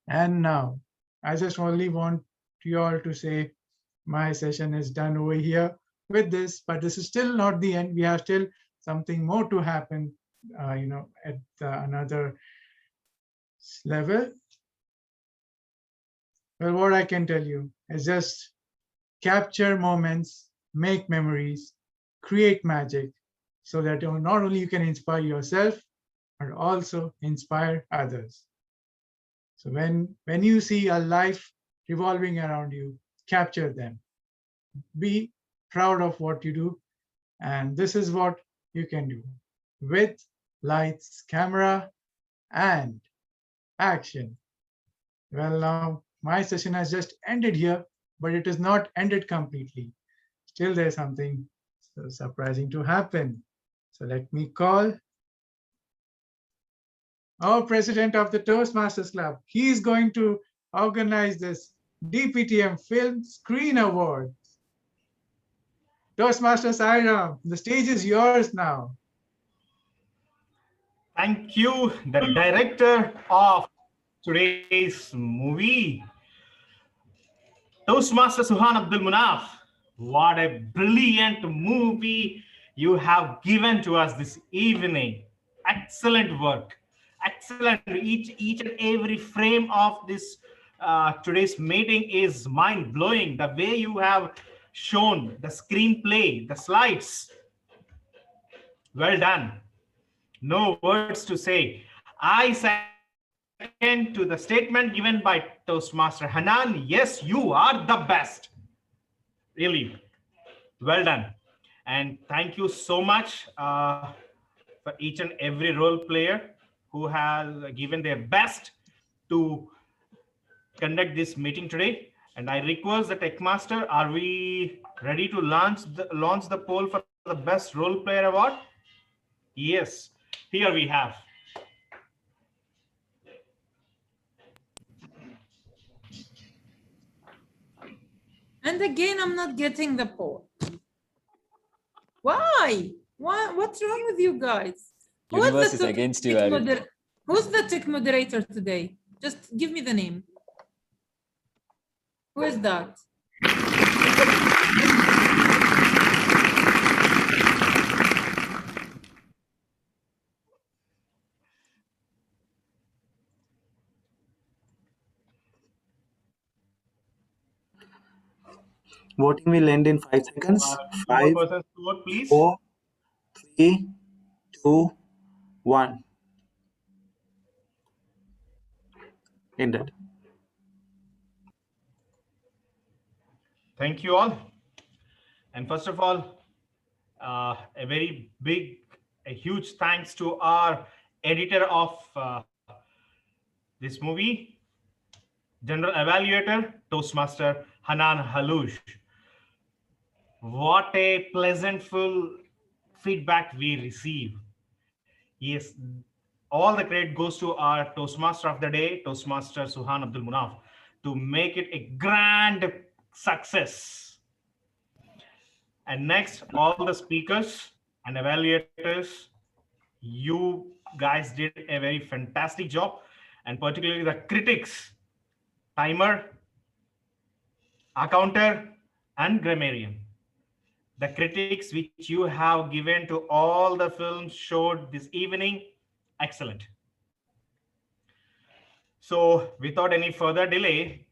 and now I just only want you all to say my session is done over here with this, but this is still not the end. We have still something more to happen, at another level. Well, what I can tell you is just capture moments, make memories, create magic, so that not only you can inspire yourself, but also inspire others. So when you see a life revolving around you, capture them. Be proud of what you do. And this is what you can do with Lights, camera, and action. Well, now my session has just ended here, but it is not ended completely. Still, there's something so surprising to happen. So let me call our president of the Toastmasters Club. He is going to organize this DPTM Film Screen Award. Toastmaster Sairam, the stage is yours now. Thank you, the director of today's movie, Toastmaster Suhaan Abdul Munaaf. What a brilliant movie you have given to us this evening. Excellent work. Excellent. Each and every frame of this today's meeting is mind-blowing. The way you have shown the screenplay, the slides. Well done. No words to say. I second to the statement given by Toastmaster Hanan. Yes, you are the best. Really, well done. And thank you so much for each and every role player who has given their best to conduct this meeting today. And I request the Tech Master, are we ready to launch the poll for the best role player award? Yes, here we have. And again, I'm not getting the poll. Why? What's wrong with you guys? Universe is against you, Ari. Who's the tech moderator today? Just give me the name. Who is that? Voting will end in 5 seconds. 5, vote, please. 4, 3, 2, 1. Ended. Thank you all. And first of all, a very big, a huge thanks to our editor of this movie, General Evaluator, Toastmaster Hanan Haloush. What a pleasantful feedback we receive. Yes, all the credit goes to our Toastmaster of the day, Toastmaster Suhaan Abdul Munaaf, to make it a grand success. And next, all the speakers and evaluators, you guys did a very fantastic job, and particularly the critics, Timer, Accounter, and Grammarian. The critics which you have given to all the films showed this evening, excellent. So without any further delay,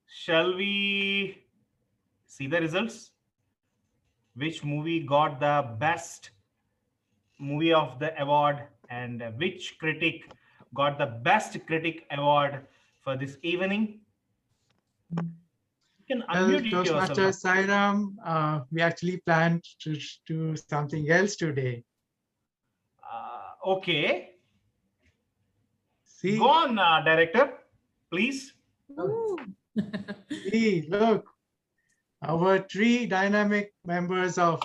shall we see the results? Which movie got the best movie of the award, and which critic got the best critic award for this evening? You can unmute Toastmaster yourself. Sairam, we actually planned to do something else today. Okay. See? Go on, director, please. See, look, our 3 dynamic members of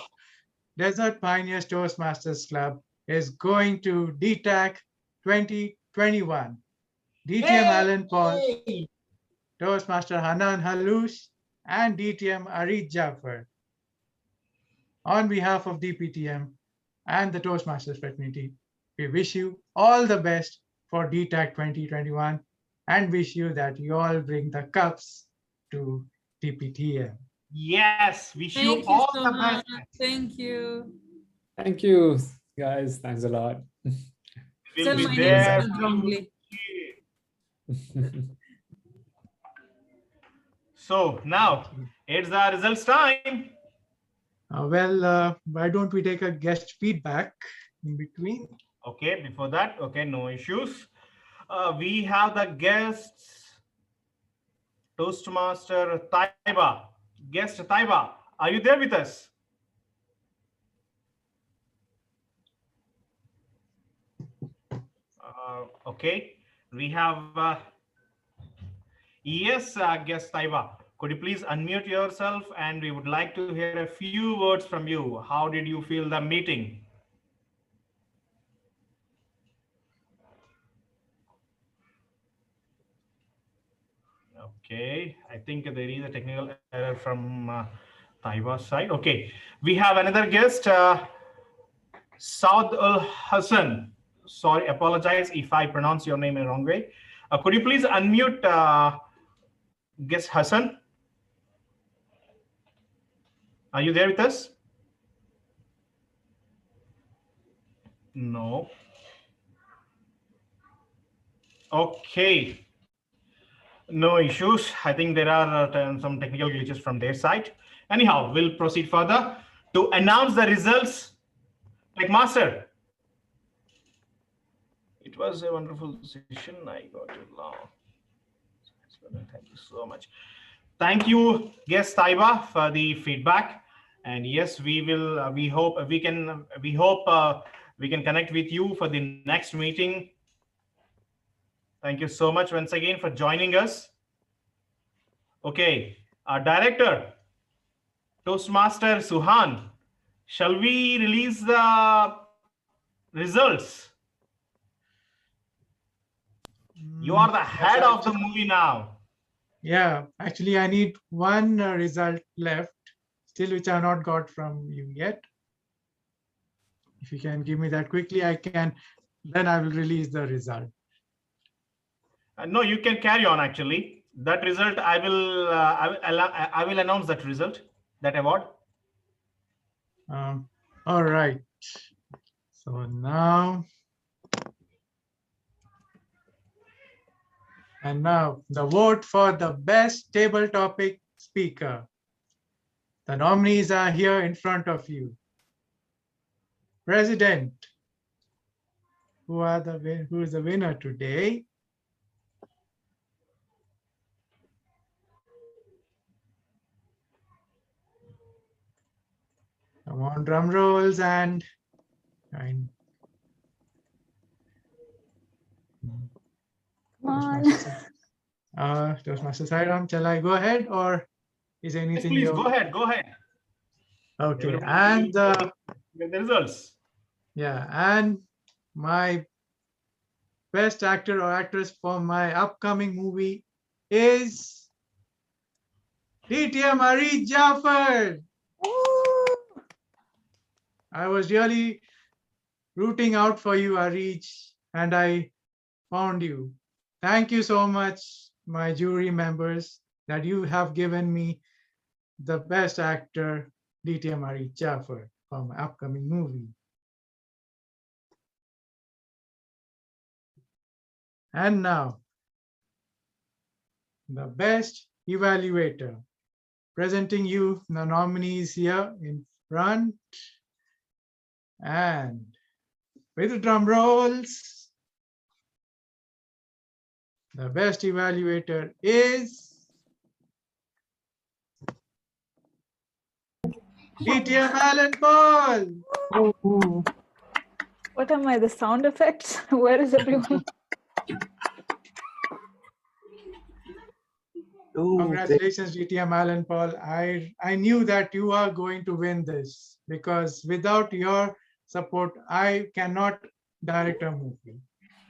Desert Pioneers Toastmasters Club is going to DTAC 2021. DTM Alan Paul, Toastmaster Hanan Haloush, and DTM Arid Jaffer. On behalf of DPTM and the Toastmasters fraternity, we wish you all the best for DTAC 2021 and wish you that you all bring the cups to DPTM. Yes, wish you Thank you all so the much. best. Thank you. Thank you, guys. Thanks a lot. Tell We'll my be name there. spelled wrongly. So now it's the results time. Why don't we take a guest feedback in between? Okay, before that, okay, no issues. We have the guests, Toastmaster Taiba. Guest Taiba, are you there with us? Okay, we have yes, guest Taiba. Could you please unmute yourself, and we would like to hear a few words from you. How did you feel the meeting? Okay, I think there is a technical error from Taiba's side. Okay, we have another guest, Saud Ul Hassan. Sorry, apologize if I pronounce your name in the wrong way. Could you please unmute guest Hassan? Are you there with us? No. Okay. No issues. I think there are some technical glitches from their side. Anyhow, we'll proceed further to announce the results. Like Master, it was a wonderful session. I got it long. Thank you so much. Thank you, guest Taiba, for the feedback. And yes, we will. We hope we can. We hope we can connect with you for the next meeting. Thank you so much once again for joining us. Okay, our director, Toastmaster Suhaan, shall we release the results? You are the head of the movie now. Yeah, actually, I need one result left, still which I have not got from you yet. If you can give me that quickly, I can. Then I will release the result. No, you can carry on. Actually, that result I will announce that result, that award. All right. So now. And now the vote for the best table topic speaker. The nominees are here in front of you. President, who is the winner today? Come on, drum rolls and Toastmaster Sairam, shall I go ahead or is anything? Yes, please go ahead. Go ahead. Okay, and the results. Yeah, and my best actor or actress for my upcoming movie is DTM Arif Jafar. I was really rooting out for you, Arif, and I found you. Thank you so much, my jury members, that you have given me the best actor, DTM Arif Jafar, for my upcoming movie. And now, the best evaluator. Presenting you the nominees here in front. And with the drum rolls, the best evaluator is DTM Alan Paul. What am I, the sound effects? Where is everyone? Congratulations, DTM Alan Paul. I knew that you are going to win this because without your support, I cannot direct a movie.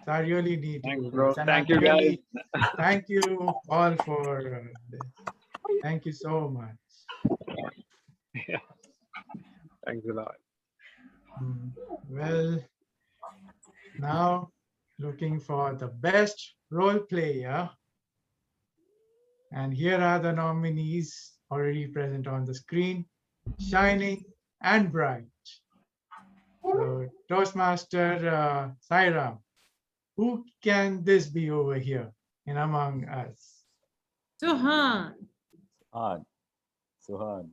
So I really need Thanks, you. bro. And Thank I you, really guys. Thank you all for this. Thank you so much. Yeah. Thanks a lot. Well, now looking for the best role player. And here are the nominees already present on the screen, Shining and Bright. So Toastmaster Sairam, who can this be over here in among us? Suhaan. Suhaan.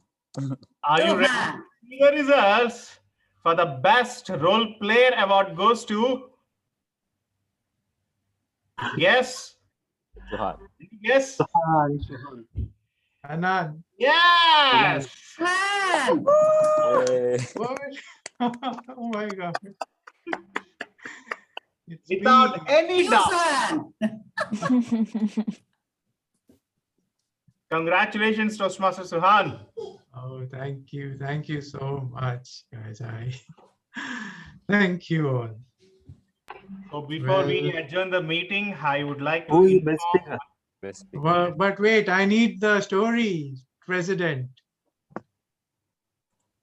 Are you ready to see the results? For the best role player award goes to yes. Suhaan. Yes. Anand. Yes. What? Oh my God. It's without me. any doubt. Suhaan. Congratulations, Toastmaster Suhaan. Oh, thank you. Thank you so much, guys. Thank you all. So before we Well, adjourn the meeting, I would like to Who is best inform. speaker? Best speaker. well, but wait, I need the story, President.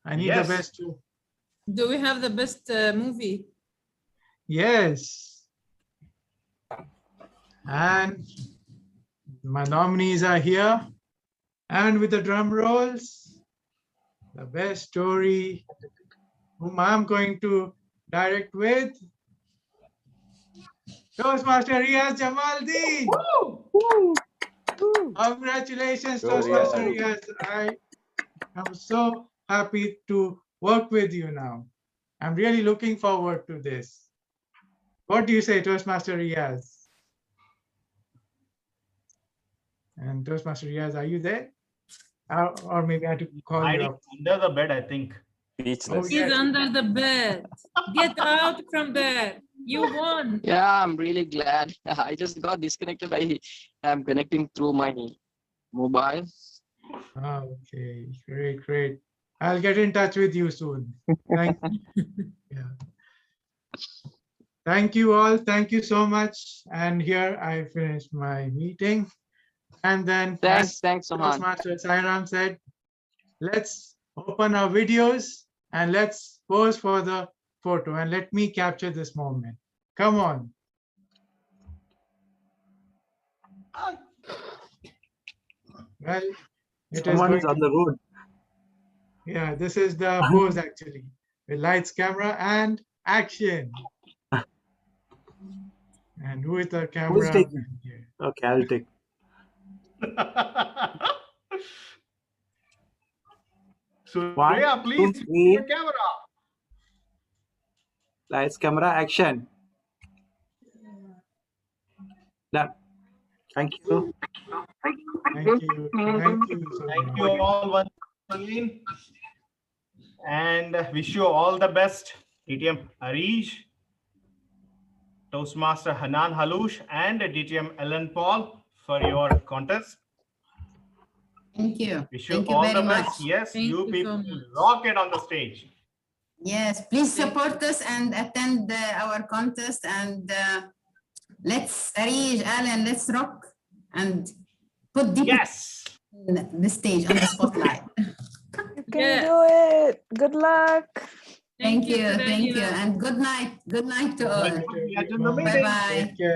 I need the Yes. best. Do we have the best movie? Yes. And my nominees are here. And with the drum rolls, the best story whom I'm going to direct with Toastmaster Riyaz Jamaldeen. Congratulations, Go Toastmaster Riyaz. Riyaz. I am so happy to work with you now. I'm really looking forward to this. What do you say, Toastmaster Riyaz? And Toastmaster Riyaz, are you there? Or maybe I have to call you Hiding up. under the bed, I think. Speechless. He's under the bed. Get out from there. You won. Yeah, I'm really glad. I just got disconnected. I'm connecting through my mobile. Okay, great, great. I'll get in touch with you soon. Thank you. Yeah. Thank you all. Thank you so much. And here I finished my meeting. And then Thanks, as Suhaan. Toastmaster Sairam said, let's open our videos and let's pose for the photo and let me capture this moment. Come on. Well, it is Someone going is on to, the road. yeah, this is the pose actually. With lights, camera, and action. And who is the Who is camera? taking? Okay, I'll take. Surya, please, two, three. your camera. Lights, camera, action. Done. Thank you. Thank you. Thank you so Thank much. you all once again. And wish you all the best, DTM Harish, Toastmaster Hanan Halush, and DTM Ellen Paul for your contest. Thank you. Wish you Thank you all very the much. best. Yes, Thank you you people so much. rock it on the stage. Yes, please support us and attend our contest. And let's, Arish, Alan, let's rock and put deep in the stage on the spotlight. You can do it. Good luck. Thank you. Surya. Thank you. And good night. Good night to all. Bye bye. Bye bye. Take care.